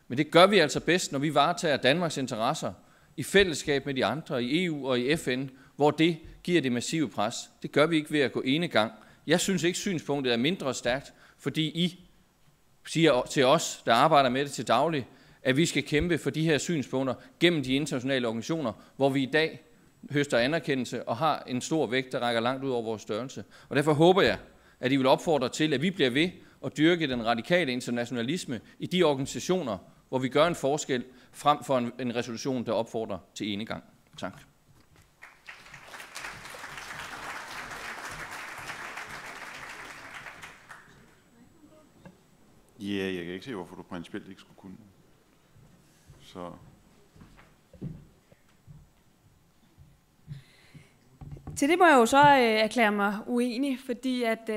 Men det gør vi altså bedst, når vi varetager Danmarks interesser i fællesskab med de andre i EU og i FN, hvor det giver det massive pres. Det gør vi ikke ved at gå enegang. Jeg synes ikke, synspunktet er mindre stærkt, fordi I siger til os, der arbejder med det til daglig, at vi skal kæmpe for de her synspunkter gennem de internationale organisationer, hvor vi i dag høster anerkendelse og har en stor vægt, der rækker langt ud over vores størrelse. Og derfor håber jeg, at I vil opfordre til, at vi bliver ved at dyrke den radikale internationalisme i de organisationer, hvor vi gør en forskel, frem for en resolution, der opfordrer til enegang. Tak. Ja, jeg kan ikke se, hvorfor du principielt ikke skulle kunne. Så. Til det må jeg jo så erklære mig uenig, fordi at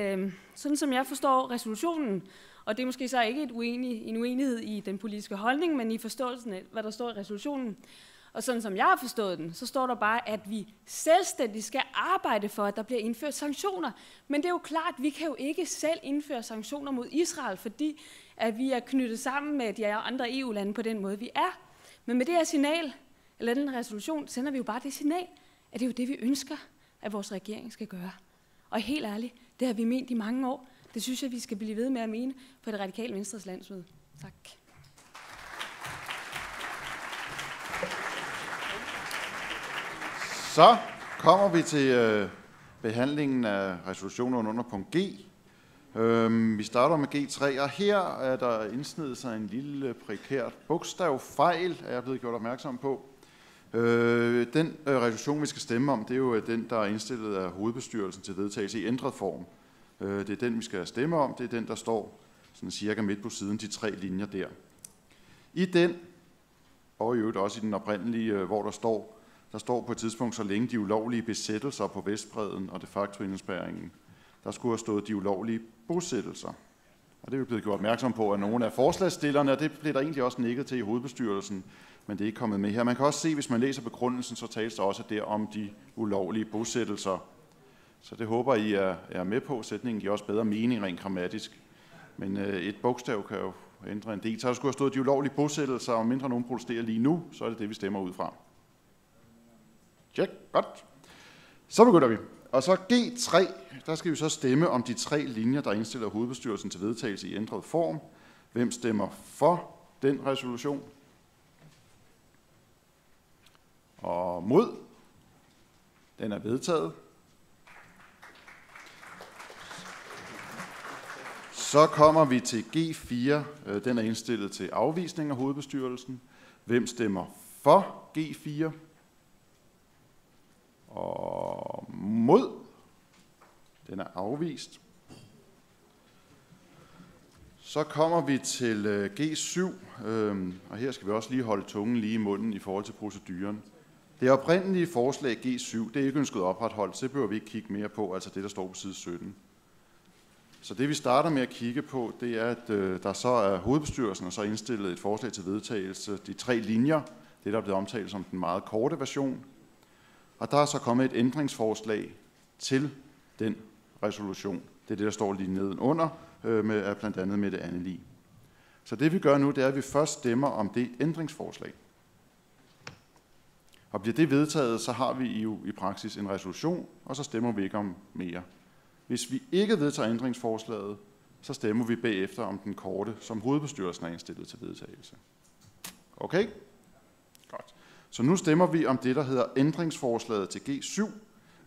sådan som jeg forstår resolutionen, Og det er måske så ikke en uenighed i den politiske holdning, men i forståelsen af, hvad der står i resolutionen. Og sådan som jeg har forstået den, så står der bare, at vi selvstændigt skal arbejde for, at der bliver indført sanktioner. Men det er jo klart, at vi kan jo ikke selv indføre sanktioner mod Israel, fordi at vi er knyttet sammen med de andre EU-lande på den måde, vi er. Men med det her signal, eller den resolution, sender vi jo bare det signal, at det er jo det, vi ønsker, at vores regering skal gøre. Og helt ærligt, det har vi ment i mange år. Det synes jeg, vi skal blive ved med at mene på det radikale Venstres landsmøde. Tak. Så kommer vi til behandlingen af resolutionen under punkt G. Vi starter med G3, og her er der indsnedet sig en lille prekært bogstavfejl, er jeg blevet gjort opmærksom på. Den resolution, vi skal stemme om, det er jo den, der er indstillet af hovedbestyrelsen til vedtagelse i ændret form. Det er den, vi skal stemme om. Det er den, der står sådan cirka midt på siden, de 3 linjer der. I den, og i øvrigt også i den oprindelige, hvor der står på et tidspunkt, så længe de ulovlige besættelser på Vestbredden og de facto indespærringen, der skulle have stået de ulovlige bosættelser. Og det er vi blevet gjort opmærksom på af nogle af forslagsstillerne, og det blev der egentlig også nikket til i hovedbestyrelsen, men det er ikke kommet med her. Man kan også se, hvis man læser begrundelsen, så tales der også der om de ulovlige bosættelser. Så det håber I er med på. Sætningen giver også bedre mening rent grammatisk. Men et bogstav kan jo ændre en del. Så der skulle have stået de ulovlige bosættelser, og mindre nogen protesterer lige nu, så er det det, vi stemmer ud fra. Tjek, godt. Så begynder vi. Og så G3, der skal vi så stemme om de 3 linjer, der indstiller hovedbestyrelsen til vedtagelse i ændret form. Hvem stemmer for den resolution? Og mod? Den er vedtaget. Så kommer vi til G4. Den er indstillet til afvisning af hovedbestyrelsen. Hvem stemmer for G4? Og mod? Den er afvist. Så kommer vi til G7, og her skal vi også lige holde tungen lige i munden i forhold til proceduren. Det oprindelige forslag G7, det er ikke ønsket opretholdt, så det behøver vi ikke kigge mere på, altså det, der står på side 17. Så det, vi starter med at kigge på, det er, at der så er hovedbestyrelsen og så indstillet et forslag til vedtagelse. De 3 linjer, det der er blevet omtalt som den meget korte version. Og der er så kommet et ændringsforslag til den resolution. Det er det, der står lige nedenunder, med blandt andet Mette Anneli. Så det, vi gør nu, det er, at vi først stemmer om det ændringsforslag. Og bliver det vedtaget, så har vi jo i praksis en resolution, og så stemmer vi ikke om mere. Hvis vi ikke vedtager ændringsforslaget, så stemmer vi bagefter om den korte, som hovedbestyrelsen er indstillet til vedtagelse. Okay? Godt. Så nu stemmer vi om det, der hedder ændringsforslaget til G7.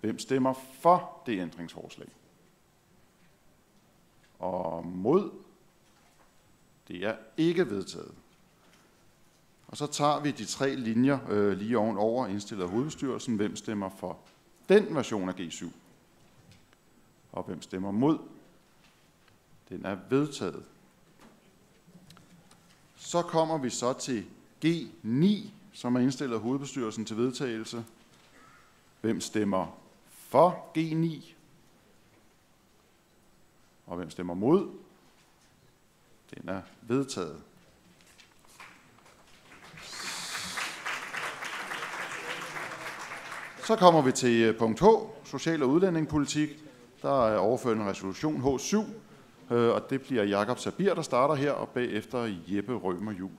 Hvem stemmer for det ændringsforslag? Og mod? Det er ikke vedtaget. Og så tager vi de 3 linjer lige ovenover, indstillet af hovedbestyrelsen. Hvem stemmer for den version af G7? Og hvem stemmer mod? Den er vedtaget. Så kommer vi så til G9, som er indstillet af hovedbestyrelsen til vedtagelse. Hvem stemmer for G9? Og hvem stemmer mod? Den er vedtaget. Så kommer vi til punkt H, social- og udlændingepolitik. Der er overført en resolution H7, og det bliver Jakob Sabir, der starter her, og bagefter Jeppe Rømer Juhl.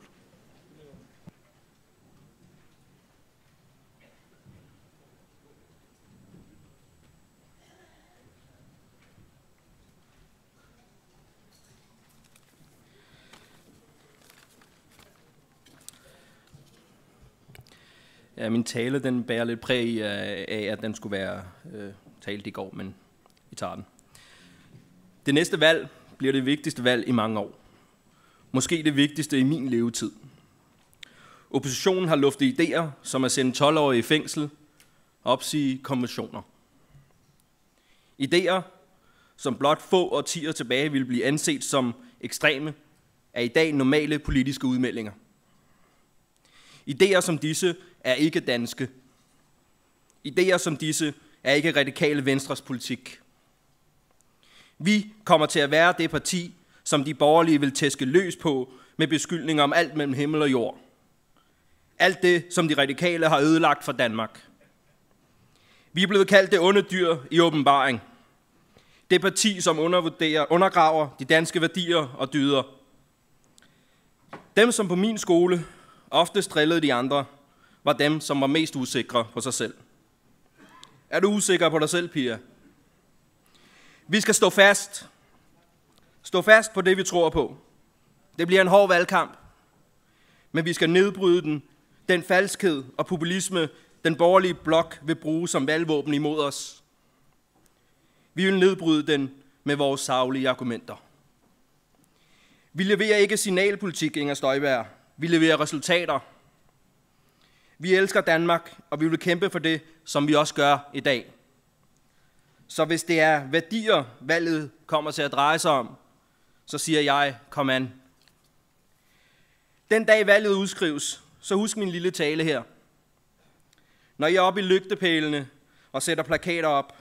Ja, min tale den bærer lidt præg af, at den skulle være talt i går, men vi tager den. Det næste valg bliver det vigtigste valg i mange år. Måske det vigtigste i min levetid. Oppositionen har luftet idéer, som at sende 12-årige i fængsel og opsige konventioner. Idéer, som blot få årtier tilbage ville blive anset som ekstreme, er i dag normale politiske udmeldinger. Idéer som disse er ikke danske. Idéer som disse er ikke radikale Venstres politik. Vi kommer til at være det parti, som de borgerlige vil tæske løs på med beskyldninger om alt mellem himmel og jord. Alt det, som de radikale har ødelagt for Danmark. Vi er blevet kaldt det onde dyr i åbenbaring. Det parti, som undergraver de danske værdier og dyder. Dem, som på min skole oftest drillede de andre, var dem, som var mest usikre på sig selv. Er du usikker på dig selv, Pia? Vi skal stå fast. Stå fast på det, vi tror på. Det bliver en hård valgkamp. Men vi skal nedbryde den falskhed og populisme, den borgerlige blok vil bruge som valgvåben imod os. Vi vil nedbryde den med vores saglige argumenter. Vi leverer ikke signalpolitik, Inger Støjberg. Vi leverer resultater. Vi elsker Danmark, og vi vil kæmpe for det, som vi også gør i dag. Så hvis det er værdier, valget kommer til at dreje sig om, så siger jeg, kom an. Den dag valget udskrives, så husk min lille tale her. Når I er oppe i lygtepælene og sætter plakater op,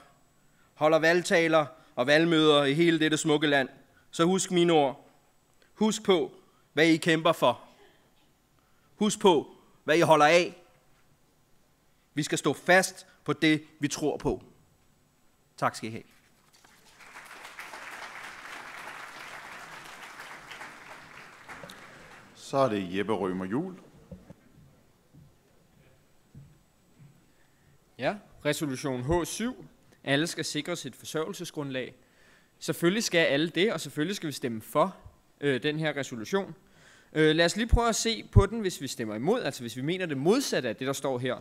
holder valgtaler og valgmøder i hele dette smukke land, så husk mine ord. Husk på, hvad I kæmper for. Husk på, hvad I holder af. Vi skal stå fast på det, vi tror på. Tak skal I have. Så er det Jeppe Rømer Juhl. Ja, resolution H7. Alle skal sikres et forsørgelsesgrundlag. Selvfølgelig skal alle det, og selvfølgelig skal vi stemme for den her resolution. Lad os lige prøve at se på den, hvis vi stemmer imod, altså hvis vi mener det modsatte af det, der står her.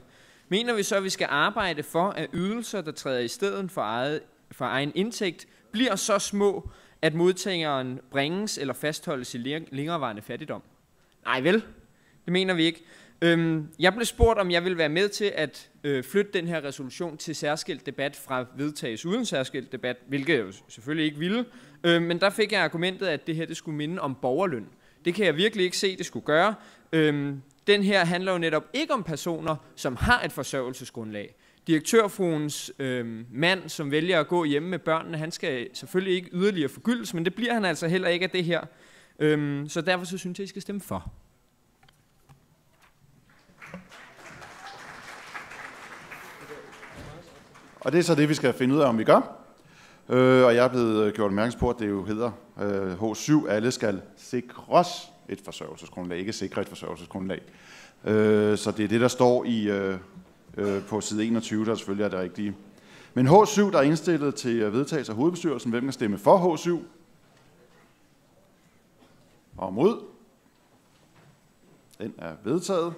Mener vi så, at vi skal arbejde for, at ydelser, der træder i stedet for egen indtægt, bliver så små, at modtageren bringes eller fastholdes i længerevarende fattigdom? Nej vel, det mener vi ikke. Jeg blev spurgt, om jeg vil være med til at flytte den her resolution til særskilt debat fra vedtages uden særskilt debat, hvilket jeg jo selvfølgelig ikke ville. Men der fik jeg argumentet, at det her det skulle minde om borgerløn. Det kan jeg virkelig ikke se, det skulle gøre. Den her handler jo netop ikke om personer, som har et forsørgelsesgrundlag. Direktørfruens mand, som vælger at gå hjemme med børnene, han skal selvfølgelig ikke yderligere forgyldes, men det bliver han altså heller ikke af det her. Så derfor så synes jeg, at I skal stemme for. Og det er så det, vi skal finde ud af, om vi gør. Og jeg er blevet gjort opmærksom på, at det jo hedder H7, alle skal sikres et forsørgelsesgrundlag, ikke sikre et forsørgelsesgrundlag. Så det er det, der står på side 21, der selvfølgelig er det rigtige. Men H7, der er indstillet til vedtagelse af hovedbestyrelsen, hvem kan stemme for H7? Og mod? Den er vedtaget.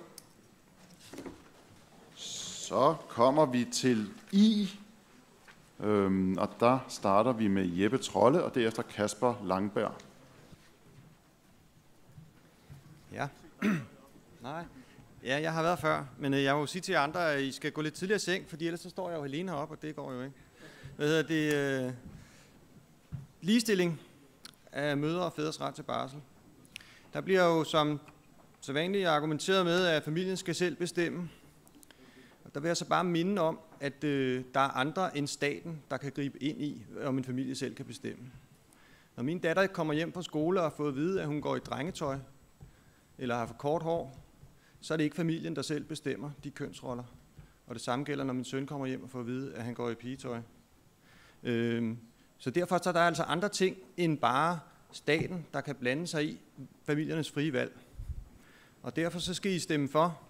Så kommer vi til I, og der starter vi med Jeppe Trolle, og derefter Kasper Langberg. Ja. Nej. Ja, jeg har været før, men jeg må sige til jer andre, at I skal gå lidt tidligere i seng, fordi ellers så står jeg jo alene heroppe, og det går jo ikke. Hvad hedder det? Ligestilling af mødre og fædres ret til barsel. Der bliver jo som sædvanligt argumenteret med, at familien skal selv bestemme. Og der vil jeg så bare minde om, at der er andre end staten, der kan gribe ind i, om en familie selv kan bestemme. Når min datter kommer hjem fra skole og har fået at vide, at hun går i drengetøj, eller har for kort hår, så er det ikke familien, der selv bestemmer de kønsroller. Og det samme gælder, når min søn kommer hjem og får at vide, at han går i pigetøj. Så derfor så er der altså andre ting end bare staten, der kan blande sig i familiernes frie valg. Og derfor så skal I stemme for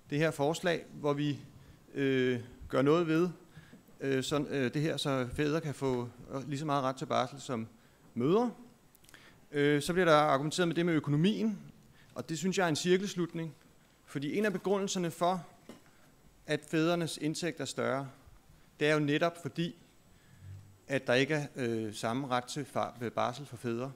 det her forslag, hvor vi gør noget ved det her, så fædre kan få lige så meget ret til barsel som mødre. Så bliver der argumenteret med det med økonomien, og det synes jeg er en cirkelslutning, fordi en af begrundelserne for, at fædrenes indtægt er større, det er jo netop fordi, at der ikke er samme ret til barsel for fædre.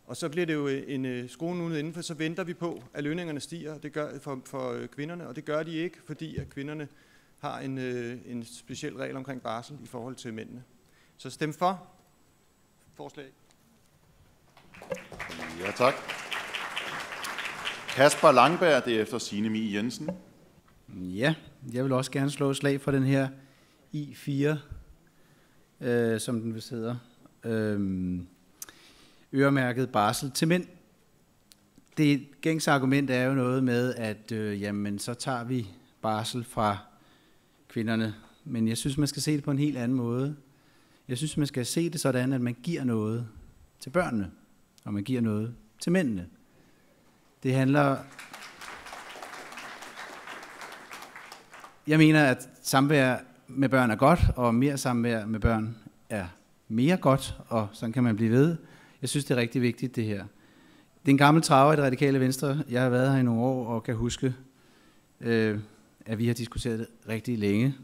Og så bliver det jo en skruen uden inden, for så venter vi på, at lønningerne stiger det gør for kvinderne, og det gør de ikke, fordi at kvinderne har en speciel regel omkring barsel i forhold til mændene. Så stem for forslag. Ja, tak. Kasper Langberg, det er efter Signe Mie Jensen. Ja, jeg vil også gerne slå et slag for den her I4, som den vist hedder. øremærket barsel til mænd. Det gængse argument er jo noget med, at jamen, så tager vi barsel fra kvinderne. Men jeg synes, man skal se det på en helt anden måde. Jeg synes, man skal se det sådan, at man giver noget til børnene, og man giver noget til mændene. Det handler... Jeg mener, at samvær med børn er godt, og mere samvær med børn er mere godt, og sådan kan man blive ved. Jeg synes, det er rigtig vigtigt, det her. Det er en gammel traver i det radikale Venstre. Jeg har været her i nogle år og kan huske, at vi har diskuteret det rigtig længe.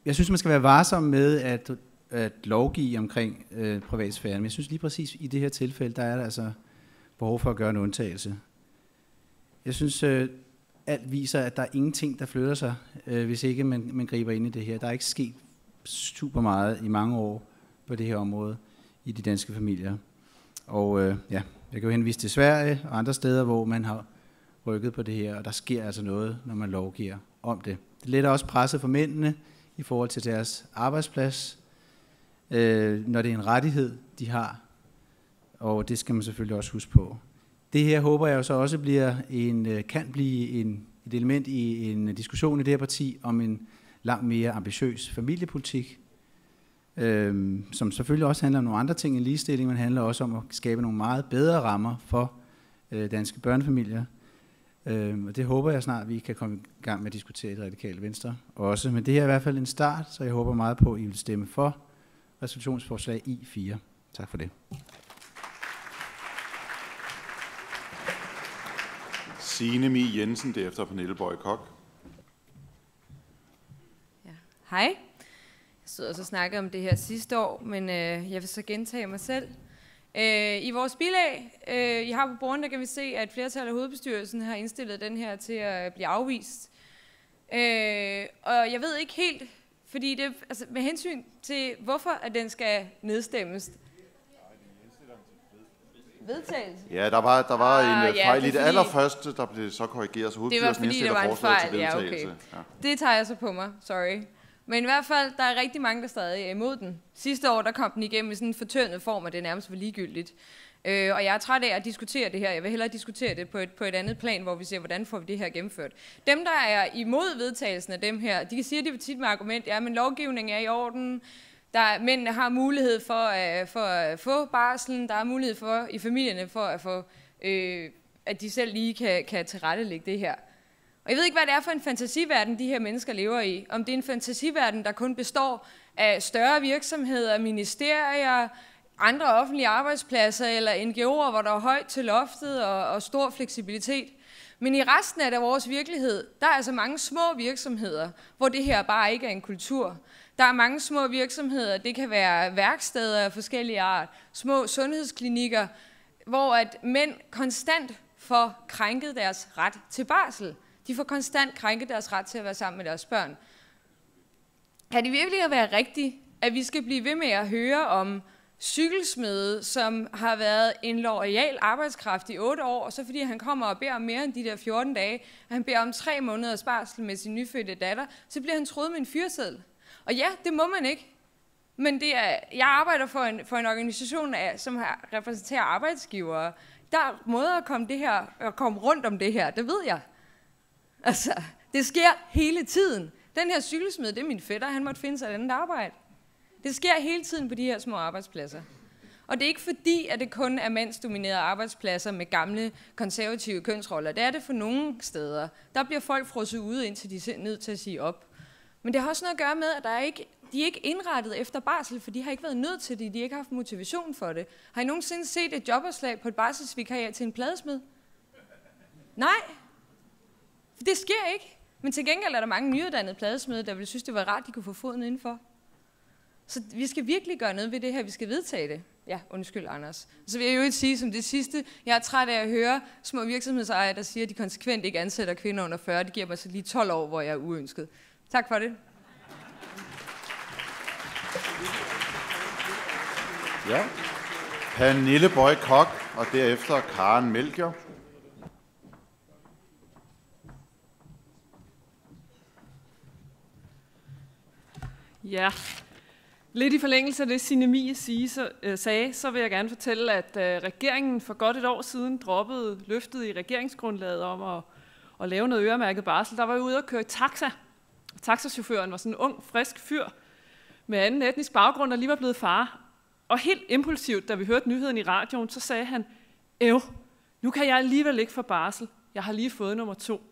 Jeg synes, man skal være varsom med at lovgive omkring privatsfæren. Men jeg synes lige præcis i det her tilfælde, der er der altså behov for at gøre en undtagelse. Jeg synes, alt viser, at der er ingenting, der flytter sig, hvis ikke man griber ind i det her. Der er ikke sket super meget i mange år på det her område i de danske familier. Og jeg kan jo henvise til Sverige og andre steder, hvor man har rykket på det her, og der sker altså noget, når man lovgiver om det. Det letter også presset for mændene i forhold til deres arbejdsplads, når det er en rettighed, de har, og det skal man selvfølgelig også huske på. Det her håber jeg jo så også kan blive et element i en diskussion i det her parti om en langt mere ambitiøs familiepolitik, som selvfølgelig også handler om nogle andre ting end ligestilling, men handler også om at skabe nogle meget bedre rammer for danske børnefamilier. Og det håber jeg snart, vi kan komme i gang med at diskutere i det radikale Venstre også. Men det her er i hvert fald en start, så jeg håber meget på, at I vil stemme for resolutionsforslag I4. Tak for det. Signe Mi Jensen, derefter Pernille Boye Koch. Ja. Hej. Jeg stod også og snakkede om det her sidste år, men jeg vil så gentage mig selv. I vores bilag, I har på bordet, der kan vi se, at flertallet af hovedbestyrelsen har indstillet den her til at blive afvist. Og jeg ved ikke helt, fordi det altså med hensyn til, hvorfor at den skal nedstemmes. Vedtagelse? Ja, der var en fejl i det allerførste, der blev så korrigeret, så hovedbestyrelsen indsætter forslaget til vedtagelse. Ja, okay. Ja. Det tager jeg så på mig, sorry. Men i hvert fald, der er rigtig mange, der stadig er imod den. Sidste år, der kom den igennem i sådan en fortørnet form, og det er nærmest for ligegyldigt. Og jeg er træt af at diskutere det her. Jeg vil hellere diskutere det på et andet plan, hvor vi ser, hvordan får vi det her gennemført. Dem, der er imod vedtagelsen af dem her, de kan sige, at det er tit med argument, ja, men lovgivningen er i orden. Mændene har mulighed for at få barslen. Der er mulighed for i familierne for at få, at de selv lige kan tilrettelægge det her. Og jeg ved ikke, hvad det er for en fantasiverden, de her mennesker lever i. Om det er en fantasiverden, der kun består af større virksomheder, ministerier, andre offentlige arbejdspladser eller NGO'er, hvor der er højt til loftet og stor fleksibilitet. Men i resten af vores virkelighed, der er altså mange små virksomheder, hvor det her bare ikke er en kultur. Der er mange små virksomheder, det kan være værksteder af forskellige art, små sundhedsklinikker, hvor at mænd konstant får krænket deres ret til barsel. De får konstant krænket deres ret til at være sammen med deres børn. Kan det virkelig være rigtigt, at vi skal blive ved med at høre om cykelsmede, som har været en loyal arbejdskraft i 8 år, og så fordi han kommer og beder om mere end de der 14 dage, og han beder om 3 måneders barsel med sin nyfødte datter, så bliver han troet med en fyreseddel. Og ja, det må man ikke. Men jeg arbejder for en organisation, som repræsenterer arbejdsgivere. Der er måder at komme rundt om det her, det ved jeg. Altså, det sker hele tiden. Den her cykelsmed, det er min fætter, han måtte finde sig et andet arbejde. Det sker hele tiden på de her små arbejdspladser. Og det er ikke fordi, at det kun er mandsdominerede arbejdspladser med gamle konservative kønsroller. Det er det for nogle steder. Der bliver folk frosset ude, indtil de er nødt til at sige op. Men det har også noget at gøre med, at de er ikke indrettet efter barsel, for de har ikke været nødt til det. De har ikke haft motivation for det. Har I nogensinde set et jobopslag på et barselsvikariat til en pladesmed? Nej. Det sker ikke. Men til gengæld er der mange nyuddannede pladesmede, der ville synes, det var rart, de kunne få foden indenfor. Så vi skal virkelig gøre noget ved det her. Vi skal vedtage det. Ja, undskyld, Anders. Så vil jeg jo ikke sige som det sidste. Jeg er træt af at høre små virksomhedsejere, der siger, at de konsekvent ikke ansætter kvinder under 40. Det giver mig så lige 12 år, hvor jeg er uønsket. Tak for det. Ja. Pernille Boye Koch, og derefter Karen Melchior. Ja, Lidt i forlængelse af det, Signe Mie sagde, så vil jeg gerne fortælle, at regeringen for godt et år siden droppede løftet i regeringsgrundlaget om at lave noget øremærket barsel. Der var jeg ude og køre i taxa. Taxachaufføren var sådan en ung, frisk fyr med anden etnisk baggrund, der lige var blevet far. Og helt impulsivt, da vi hørte nyheden i radioen, så sagde han, nu kan jeg alligevel ikke få barsel. Jeg har lige fået nummer 2.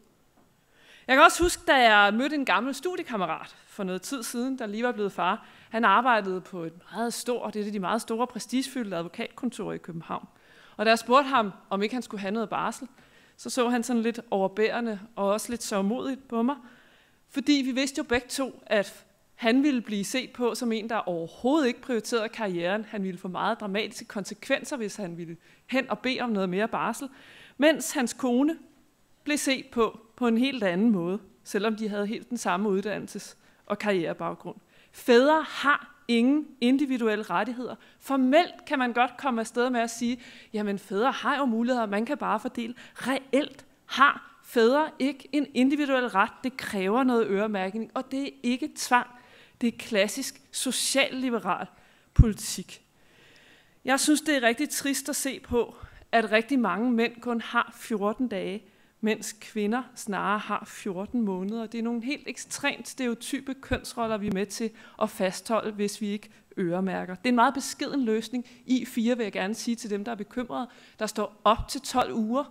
Jeg kan også huske, da jeg mødte en gammel studiekammerat for noget tid siden, der lige var blevet far. Han arbejdede på et det er de meget store prestigefyldte advokatkontorer i København. Og da jeg spurgte ham, om ikke han skulle have noget barsel, så han sådan lidt overbærende og også lidt sørgmodigt på mig. Fordi vi vidste jo begge to, at han ville blive set på som en, der overhovedet ikke prioriterede karrieren. Han ville få meget dramatiske konsekvenser, hvis han ville hen og bede om noget mere barsel. Mens hans kone blev set på en helt anden måde, selvom de havde helt den samme uddannelses- og karrierebaggrund. Fædre har ingen individuelle rettigheder. Formelt kan man godt komme afsted med at sige, jamen fædre har jo muligheder, man kan bare fordele. Reelt har fædre ikke en individuel ret. Det kræver noget øremærkning, og det er ikke tvang. Det er klassisk socialliberal politik. Jeg synes, det er rigtig trist at se på, at rigtig mange mænd kun har 14 dage, mens kvinder snarere har 14 måneder. Det er nogle helt ekstremt stereotype kønsroller, vi er med til at fastholde, hvis vi ikke øremærker. Det er en meget beskeden løsning. I4 vil jeg gerne sige til dem, der er bekymrede. Der står op til 12 uger.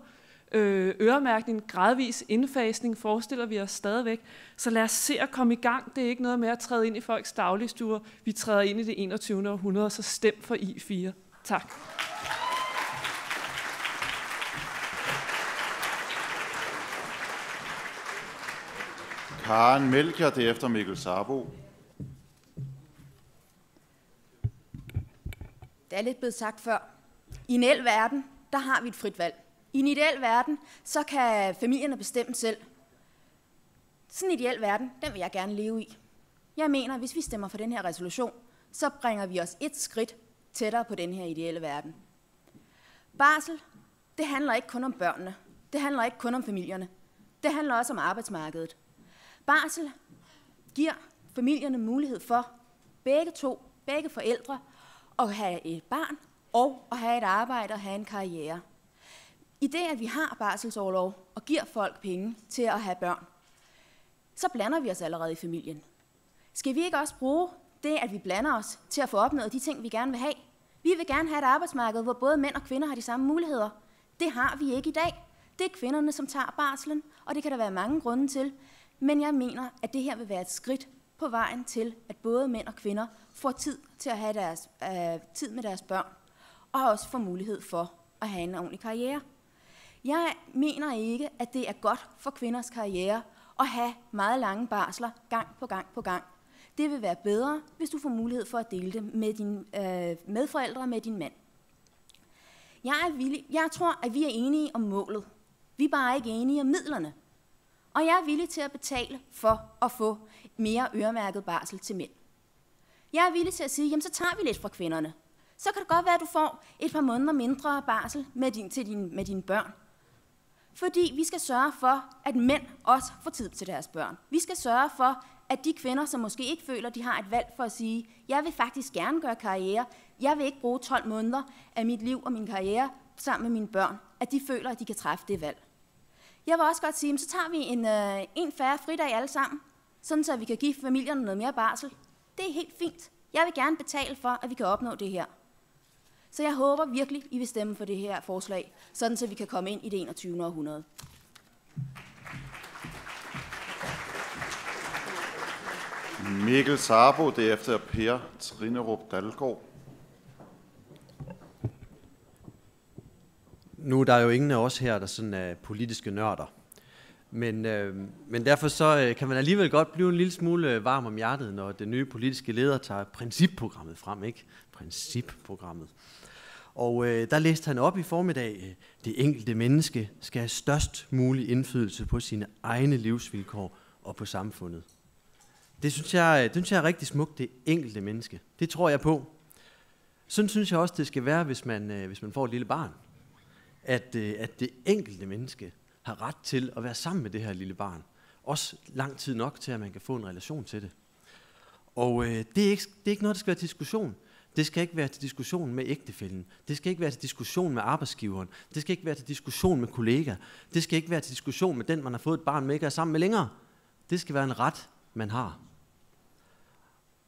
Øremærkning, gradvis indfasning, forestiller vi os stadigvæk. Så lad os se at komme i gang. Det er ikke noget med at træde ind i folks dagligstuer. Vi træder ind i det 21. århundrede, så stem for I4. Tak. Karen Melchior, derefter Mikkel Sarbo. Det er lidt blevet sagt før. I en ideel verden, der har vi et frit valg. I en ideel verden, så kan familierne bestemme selv. Sådan en ideel verden, den vil jeg gerne leve i. Jeg mener, hvis vi stemmer for den her resolution, så bringer vi os et skridt tættere på den her ideelle verden. Barsel, det handler ikke kun om børnene. Det handler ikke kun om familierne. Det handler også om arbejdsmarkedet. Barsel giver familierne mulighed for begge forældre, at have et barn og at have et arbejde og have en karriere. I det, at vi har barselsorlov og giver folk penge til at have børn, så blander vi os allerede i familien. Skal vi ikke også bruge det, at vi blander os, til at få opnået de ting, vi gerne vil have? Vi vil gerne have et arbejdsmarked, hvor både mænd og kvinder har de samme muligheder. Det har vi ikke i dag. Det er kvinderne, som tager barselen, og det kan der være mange grunde til. Men jeg mener, at det her vil være et skridt på vejen til, at både mænd og kvinder får tid til at have tid med deres børn, og også får mulighed for at have en ordentlig karriere. Jeg mener ikke, at det er godt for kvinders karriere at have meget lange barsler gang på gang. Det vil være bedre, hvis du får mulighed for at dele det med dine medforældre og med din mand. Jeg tror, at vi er enige om målet. Vi er bare ikke enige om midlerne. Og jeg er villig til at betale for at få mere øremærket barsel til mænd. Jeg er villig til at sige, jamen så tager vi lidt fra kvinderne. Så kan det godt være, at du får et par måneder mindre barsel med dine børn. Fordi vi skal sørge for, at mænd også får tid til deres børn. Vi skal sørge for, at de kvinder, som måske ikke føler, at de har et valg for at sige, jeg vil faktisk gerne gøre karriere, jeg vil ikke bruge 12 måneder af mit liv og min karriere sammen med mine børn, at de føler, at de kan træffe det valg. Jeg vil også godt sige, så tager vi en færre fridag alle sammen, sådan så vi kan give familierne noget mere barsel. Det er helt fint. Jeg vil gerne betale for, at vi kan opnå det her. Så jeg håber virkelig, I vil stemme for det her forslag, sådan så vi kan komme ind i det 21. århundrede. Mikkel Sarbo, derefter Per Trinerup Dalgaard. Nu er der jo ingen af os her, der sådan er politiske nørder. Men derfor så kan man alligevel godt blive en lille smule varm om hjertet, når den nye politiske leder tager principprogrammet frem, ikke? Principprogrammet. Og der læste han op i formiddag, det enkelte menneske skal have størst mulig indflydelse på sine egne livsvilkår og på samfundet. Det synes jeg er rigtig smukt, det enkelte menneske. Det tror jeg på. Sådan synes jeg også, det skal være, hvis man får et lille barn. At det enkelte menneske har ret til at være sammen med det her lille barn. Også lang tid nok til, at man kan få en relation til det. Og det er ikke noget, der skal være til diskussion. Det skal ikke være til diskussion med ægtefællen. Det skal ikke være til diskussion med arbejdsgiveren. Det skal ikke være til diskussion med kollegaer. Det skal ikke være til diskussion med den, man har fået et barn med, ikke er sammen med længere. Det skal være en ret, man har.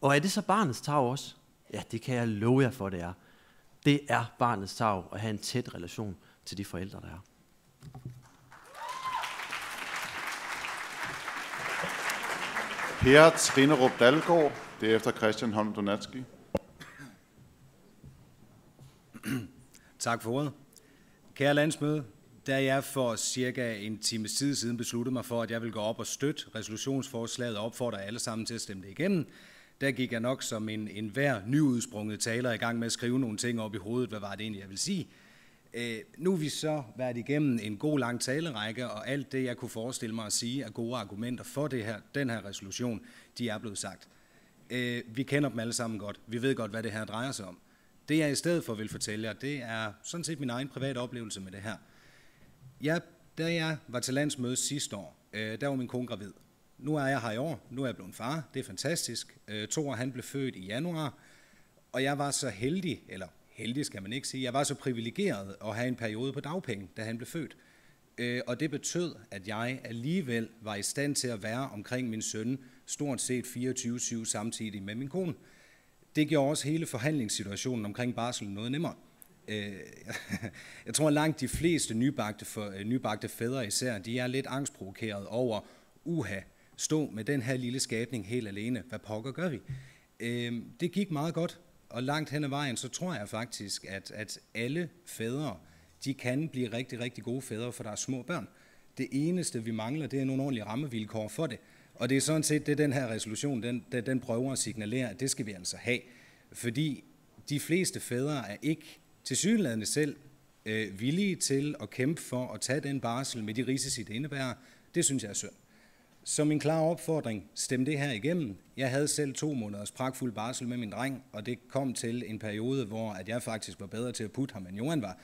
Og er det så barnets tarv også? Ja, det kan jeg love jer for, det er. Det er barnets tarv at have en tæt relation til de forældre, der er. Per Trinerup Dalgaard, derefter Christian Holm Donatski. Tak for ordet. Kære landsmøde, da jeg for cirka en times tid siden besluttede mig for, at jeg vil gå op og støtte resolutionsforslaget og opfordre alle sammen til at stemme det igennem, der gik jeg nok som en hver nyudsprunget taler i gang med at skrive nogle ting op i hovedet. Hvad var det egentlig, jeg vil sige? Nu er vi så været igennem en god lang talerække, og alt det, jeg kunne forestille mig at sige, er gode argumenter for den her resolution, de er blevet sagt. Vi kender dem alle sammen godt. Vi ved godt, hvad det her drejer sig om. Det, jeg i stedet for vil fortælle jer, det er sådan set min egen private oplevelse med det her. Da jeg var til landsmøde sidste år, der var min kone gravid. Nu er jeg her i år, nu er jeg blevet far, det er fantastisk. Thor, han blev født i januar, og jeg var så heldig, eller heldig skal man ikke sige, jeg var så privilegeret at have en periode på dagpenge, da han blev født. Og det betød, at jeg alligevel var i stand til at være omkring min søn stort set 24/7 samtidig med min kone. Det gjorde også hele forhandlingssituationen omkring barsel noget nemmere. Jeg tror, at langt de fleste nybagte fædre især, de er lidt angstprovokeret over, stå med den her lille skabning helt alene. Hvad pokker gør vi? Det gik meget godt, og langt hen ad vejen, så tror jeg faktisk, at alle fædre, de kan blive rigtig, rigtig gode fædre for deres små børn. Det eneste, vi mangler, det er nogle ordentlige rammevilkår for det. Og det er sådan set det, den her resolution, den prøver at signalere, at det skal vi altså have. Fordi de fleste fædre er ikke tilsyneladende selv villige til at kæmpe for at tage den barsel med de risici, det indebærer. Det synes jeg er synd. Så min klare opfordring, stem det her igennem. Jeg havde selv 2 måneders pragtfuld barsel med min dreng, og det kom til en periode, hvor at jeg faktisk var bedre til at putte ham, end Johan var,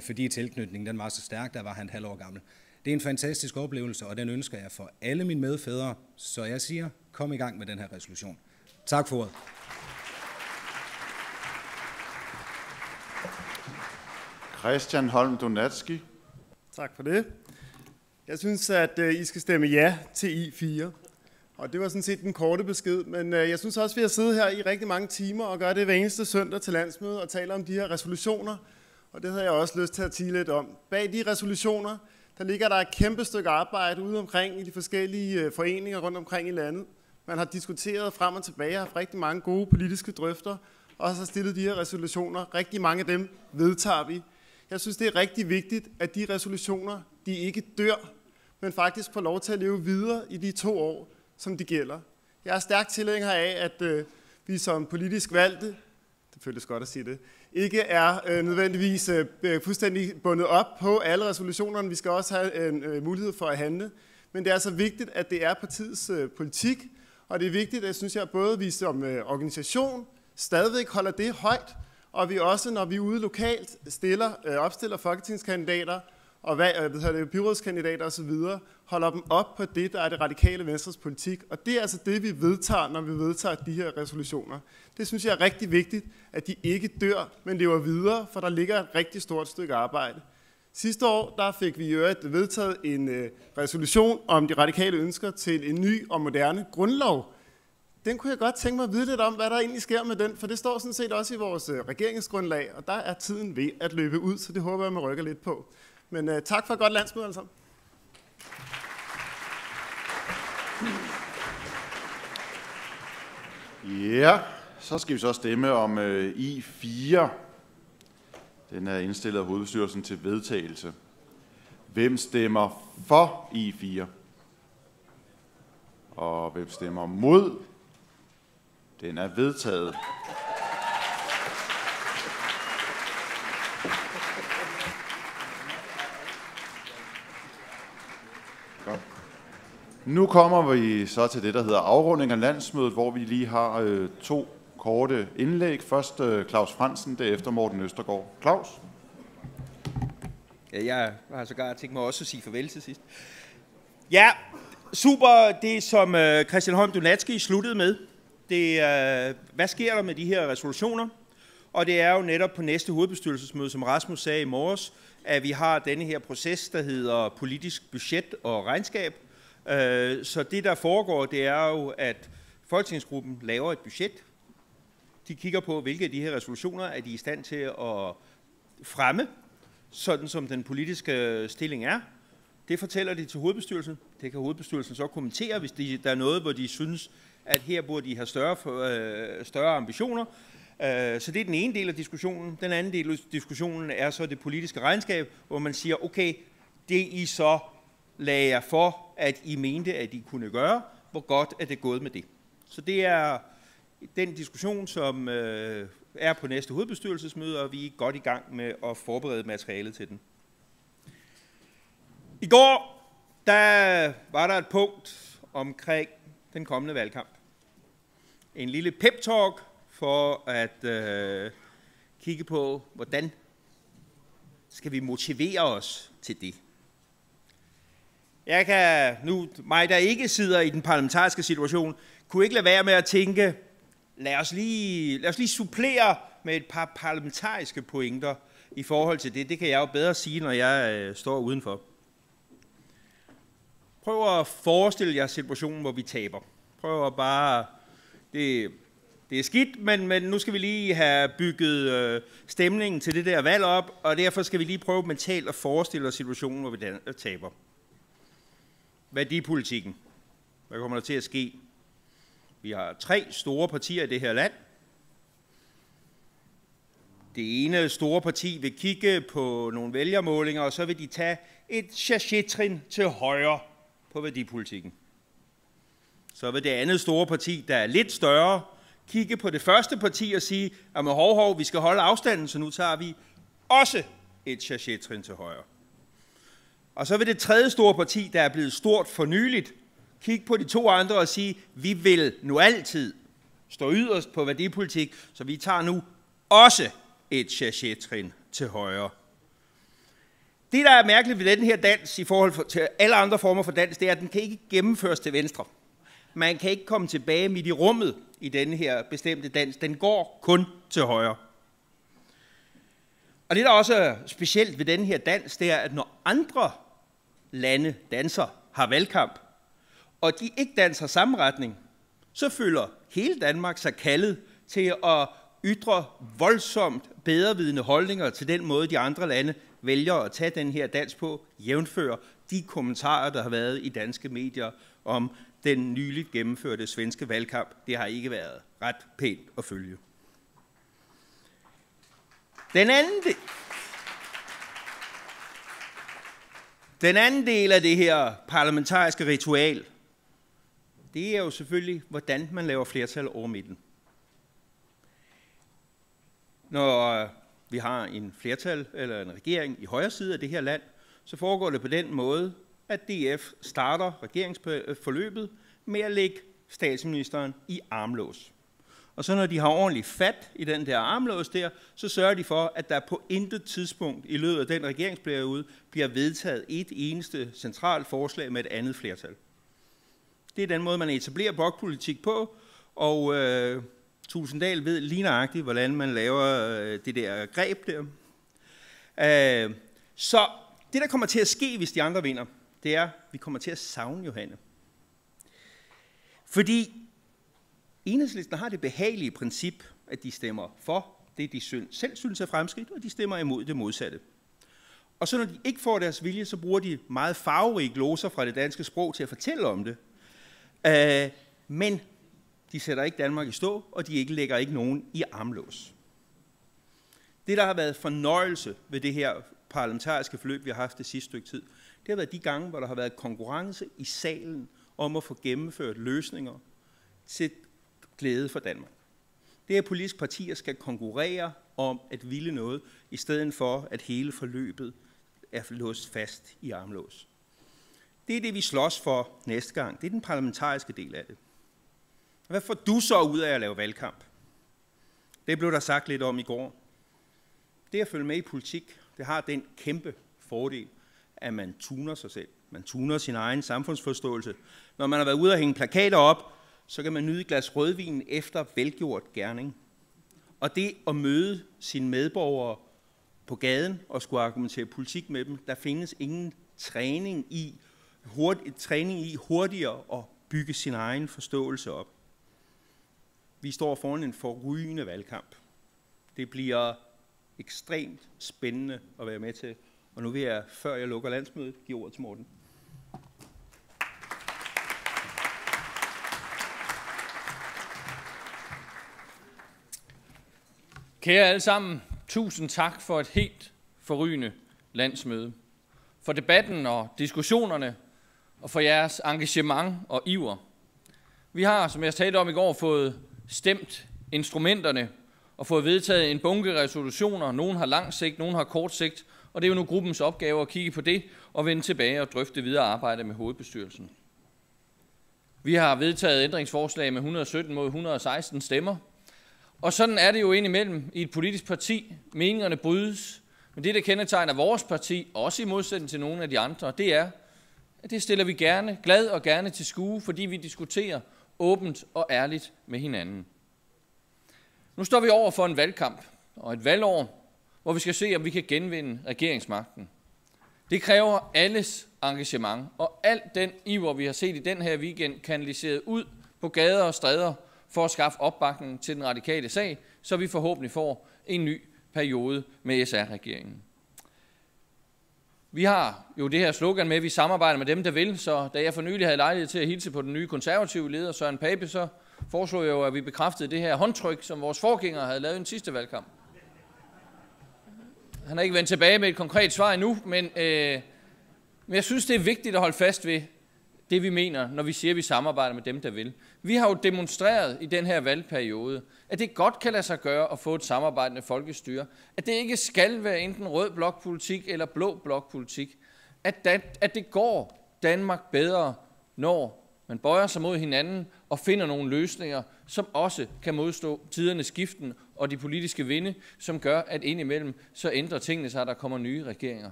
fordi tilknytningen den var så stærk, der var han 1,5 år gammel. Det er en fantastisk oplevelse, og den ønsker jeg for alle mine medfædre, så jeg siger, kom i gang med den her resolution. Tak for ordet. Christian Holm Donatski. Tak for det. Jeg synes, at I skal stemme ja til I4. Og det var sådan set den korte besked, men jeg synes også, at vi har siddet her i rigtig mange timer og gør det hver eneste søndag til landsmøde og taler om de her resolutioner. Og det havde jeg også lyst til at sige lidt om. Bag de resolutioner, der ligger der et kæmpe stykke arbejde ude omkring i de forskellige foreninger rundt omkring i landet. Man har diskuteret frem og tilbage, haft rigtig mange gode politiske drøfter, og så har stillet de her resolutioner. Rigtig mange af dem vedtager vi. Jeg synes, det er rigtig vigtigt, at de resolutioner, de ikke dør, men faktisk får lov til at leve videre i de 2 år, som de gælder. Jeg er stærkt tilhænger af, at vi som politisk valgte, det føles godt at sige det, ikke er nødvendigvis fuldstændig bundet op på alle resolutionerne. Vi skal også have en mulighed for at handle. Men det er altså vigtigt, at det er partiets politik, og det er vigtigt, at synes jeg, både vi som organisation stadigvæk holder det højt, og vi også, når vi ude lokalt opstiller folketingskandidater og byrådskandidater osv., holder dem op på det, der er det radikale venstres politik. Og det er altså det, vi vedtager, når vi vedtager de her resolutioner. Det synes jeg er rigtig vigtigt, at de ikke dør, men lever videre, for der ligger et rigtig stort stykke arbejde. Sidste år der fik vi vedtaget en resolution om de radikale ønsker til en ny og moderne grundlov. Den kunne jeg godt tænke mig at vide lidt om, hvad der egentlig sker med den, for det står sådan set også i vores regeringsgrundlag, og der er tiden ved at løbe ud, så det håber jeg, man rykker lidt på. Men tak for et godt landsmøde alle sammen. Ja, så skal vi så stemme om I4. Den er indstillet af hovedbestyrelsen til vedtagelse. Hvem stemmer for I4? Og hvem stemmer mod? Den er vedtaget. Godt. Nu kommer vi så til det, der hedder afrunding af landsmødet, hvor vi lige har 2 korte indlæg. Først Claus Fransen, derefter Morten Østergaard. Claus? Ja, jeg har sågar tænkt mig også at sige farvel til sidst. Ja, super det, som Christian Holm Donatski sluttede med. hvad sker der med de her resolutioner? Og det er jo netop på næste hovedbestyrelsesmøde, som Rasmus sagde i morges, at vi har denne her proces, der hedder politisk budget og regnskab. Så det, der foregår, det er jo, at Folketingsgruppen laver et budget. De kigger på, hvilke af de her resolutioner er de i stand til at fremme, sådan som den politiske stilling er. Det fortæller de til hovedbestyrelsen. Det kan hovedbestyrelsen så kommentere, hvis der er noget, hvor de synes, at her burde de have større ambitioner. Så det er den ene del af diskussionen. Den anden del af diskussionen er så det politiske regnskab, hvor man siger, okay, det I så lagde jer for, at I mente, at I kunne gøre, hvor godt er det gået med det. Så det er den diskussion, som er på næste hovedbestyrelsesmøde, og vi er godt i gang med at forberede materialet til den. I går, der var der et punkt omkring den kommende valgkamp. En lille pep-talk for at kigge på, hvordan skal vi motivere os til det. Jeg kan nu, mig der ikke sidder i den parlamentariske situation, kunne ikke lade være med at tænke, lad os lige supplere med et par parlamentariske pointer i forhold til det. Det kan jeg jo bedre sige, når jeg står udenfor. Prøv at forestille jer situationen, hvor vi taber. Prøv at bare... Det er skidt, men nu skal vi lige have bygget stemningen til det der valg op, og derfor skal vi lige prøve mentalt at forestille os situationen, hvor vi taber. Værdipolitikken. Hvad kommer der til at ske? Vi har 3 store partier i det her land. Det ene store parti vil kigge på nogle vælgermålinger, og så vil de tage et sachet-trin til højre på værdipolitikken. Så vil det andet store parti, der er lidt større, kigge på det første parti og sige, at med hov, vi skal holde afstanden, så nu tager vi også et sachet-trin til højre. Og så vil det tredje store parti, der er blevet stort for nyligt, kigge på de 2 andre og sige, vi vil nu altid stå yderst på værdipolitik, så vi tager nu også et sachet-trin til højre. Det, der er mærkeligt ved den her dans i forhold til alle andre former for dans, det er, at den kan ikke gennemføres til venstre. Man kan ikke komme tilbage midt i rummet i denne her bestemte dans. Den går kun til højre. Og det, der også er specielt ved denne her dans, det er, at når andre lande danser, har valgkamp, og de ikke danser samme retning, så føler hele Danmark sig kaldet til at ytre voldsomt bedrevidende holdninger til den måde, de andre lande vælger at tage den her dans på, jævnfør de kommentarer, der har været i danske medier om den nyligt gennemførte svenske valgkamp. Det har ikke været ret pænt at følge. Den anden del af det her parlamentariske ritual, det er jo selvfølgelig, hvordan man laver flertal over midten. Når vi har en flertal eller en regering i højre side af det her land, så foregår det på den måde, at DF starter regeringsforløbet med at lægge statsministeren i armlås. Og så når de har ordentligt fat i den der armlås der, så sørger de for, at der på intet tidspunkt i løbet af den regeringsperiode bliver vedtaget et eneste centralt forslag med et andet flertal. Det er den måde, man etablerer blokpolitik på, og Tusinddal ved lige nøjagtigt, hvordan man laver det der greb der. Så det, der kommer til at ske, hvis de andre vinder, det er, at vi kommer til at savne Johanne. Fordi Enhedslisten har det behagelige princip, at de stemmer for det, de selv synes er fremskridt, og de stemmer imod det modsatte. Og så når de ikke får deres vilje, så bruger de meget farverige gloser fra det danske sprog til at fortælle om det. Men de sætter ikke Danmark i stå, og de lægger ikke nogen i armlås. Det, der har været fornøjelse ved det her parlamentariske forløb, vi har haft det sidste stykke tid, det har været de gange, hvor der har været konkurrence i salen om at få gennemført løsninger til glæde for Danmark. Det er, at politiske partier skal konkurrere om at ville noget, i stedet for, at hele forløbet er låst fast i armlås. Det er det, vi slås for næste gang. Det er den parlamentariske del af det. Hvad får du så ud af at lave valgkamp? Det blev der sagt lidt om i går. Det at følge med i politik, det har den kæmpe fordel, at man tuner sig selv. Man tuner sin egen samfundsforståelse. Når man har været ude og hænge plakater op, så kan man nyde et glas rødvin efter velgjort gerning. Og det at møde sine medborgere på gaden og skulle argumentere politik med dem, der findes ingen træning i hurtigere at bygge sin egen forståelse op. Vi står foran en forrygende valgkamp. Det bliver ekstremt spændende at være med til. Og nu vil jeg, før jeg lukker landsmødet, give ordet til Morten. Kære alle sammen, tusind tak for et helt forrygende landsmøde. For debatten og diskussionerne, og for jeres engagement og iver. Vi har, som jeg talte om i går, fået stemt instrumenterne og fået vedtaget en bunke resolutioner. Nogle har lang sigt, nogle har kort sigt, og det er jo nu gruppens opgave at kigge på det og vende tilbage og drøfte videre arbejde med hovedbestyrelsen. Vi har vedtaget ændringsforslag med 117 mod 116 stemmer, og sådan er det jo indimellem i et politisk parti. Meningerne brydes, men det, der kendetegner vores parti, også i modsætning til nogle af de andre, det er, at det stiller vi glad og gerne til skue, fordi vi diskuterer åbent og ærligt med hinanden. Nu står vi over for en valgkamp og et valgår, hvor vi skal se, om vi kan genvinde regeringsmagten. Det kræver alles engagement, og al den iver, vi har set i den her weekend, kanaliseret ud på gader og stræder for at skaffe opbakning til den radikale sag, så vi forhåbentlig får en ny periode med SR-regeringen. Vi har jo det her slogan med, at vi samarbejder med dem, der vil, så da jeg for nylig havde lejlighed til at hilse på den nye konservative leder, Søren Pape, så foreslog jeg jo, at vi bekræftede det her håndtryk, som vores forgængere havde lavet i den sidste valgkamp. Han har ikke vendt tilbage med et konkret svar endnu, men jeg synes, det er vigtigt at holde fast ved det, vi mener, når vi siger, at vi samarbejder med dem, der vil. Vi har jo demonstreret i den her valgperiode, at det godt kan lade sig gøre at få et samarbejdende folkestyre, at det ikke skal være enten rød blokpolitik eller blå blokpolitik, at det går Danmark bedre, når man bøjer sig mod hinanden og finder nogle løsninger, som også kan modstå tidernes skiften og de politiske vinde, som gør, at indimellem så ændrer tingene sig, at der kommer nye regeringer.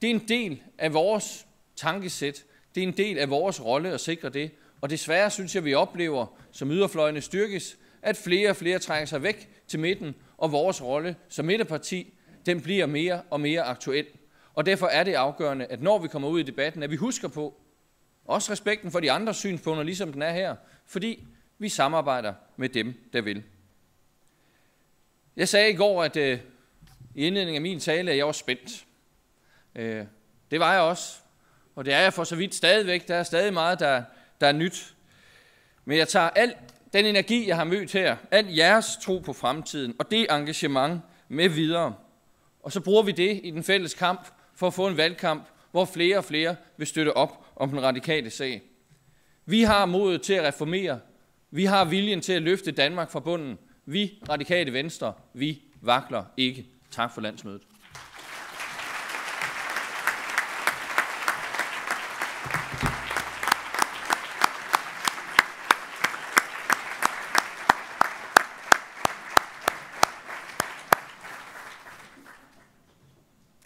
Det er en del af vores tankesæt, det er en del af vores rolle at sikre det, og desværre synes jeg, vi oplever, som yderfløjene styrkes, at flere og flere trækker sig væk til midten, og vores rolle som midterparti, den bliver mere og mere aktuel. Og derfor er det afgørende, at når vi kommer ud i debatten, at vi husker på, også respekten for de andre synspunkter, ligesom den er her, fordi vi samarbejder med dem, der vil. Jeg sagde i går, at i indledningen af min tale, at jeg var spændt. Det var jeg også, og det er jeg for så vidt stadigvæk. Der er stadig meget, der er nyt. Men jeg tager al den energi, jeg har mødt her, al jeres tro på fremtiden og det engagement med videre. Og så bruger vi det i den fælles kamp for at få en valgkamp, hvor flere og flere vil støtte op om den radikale sag. Vi har modet til at reformere. Vi har viljen til at løfte Danmark fra bunden. Vi, Radikale Venstre, vi vakler ikke. Tak for landsmødet.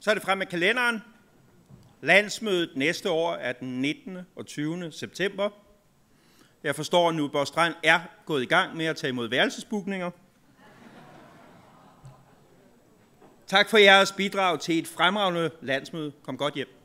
Så er det frem med kalenderen. Landsmødet næste år er den 19. og 20. september. Jeg forstår, at Nyborg Strand er gået i gang med at tage imod værelsesbookninger. Tak for jeres bidrag til et fremragende landsmøde. Kom godt hjem.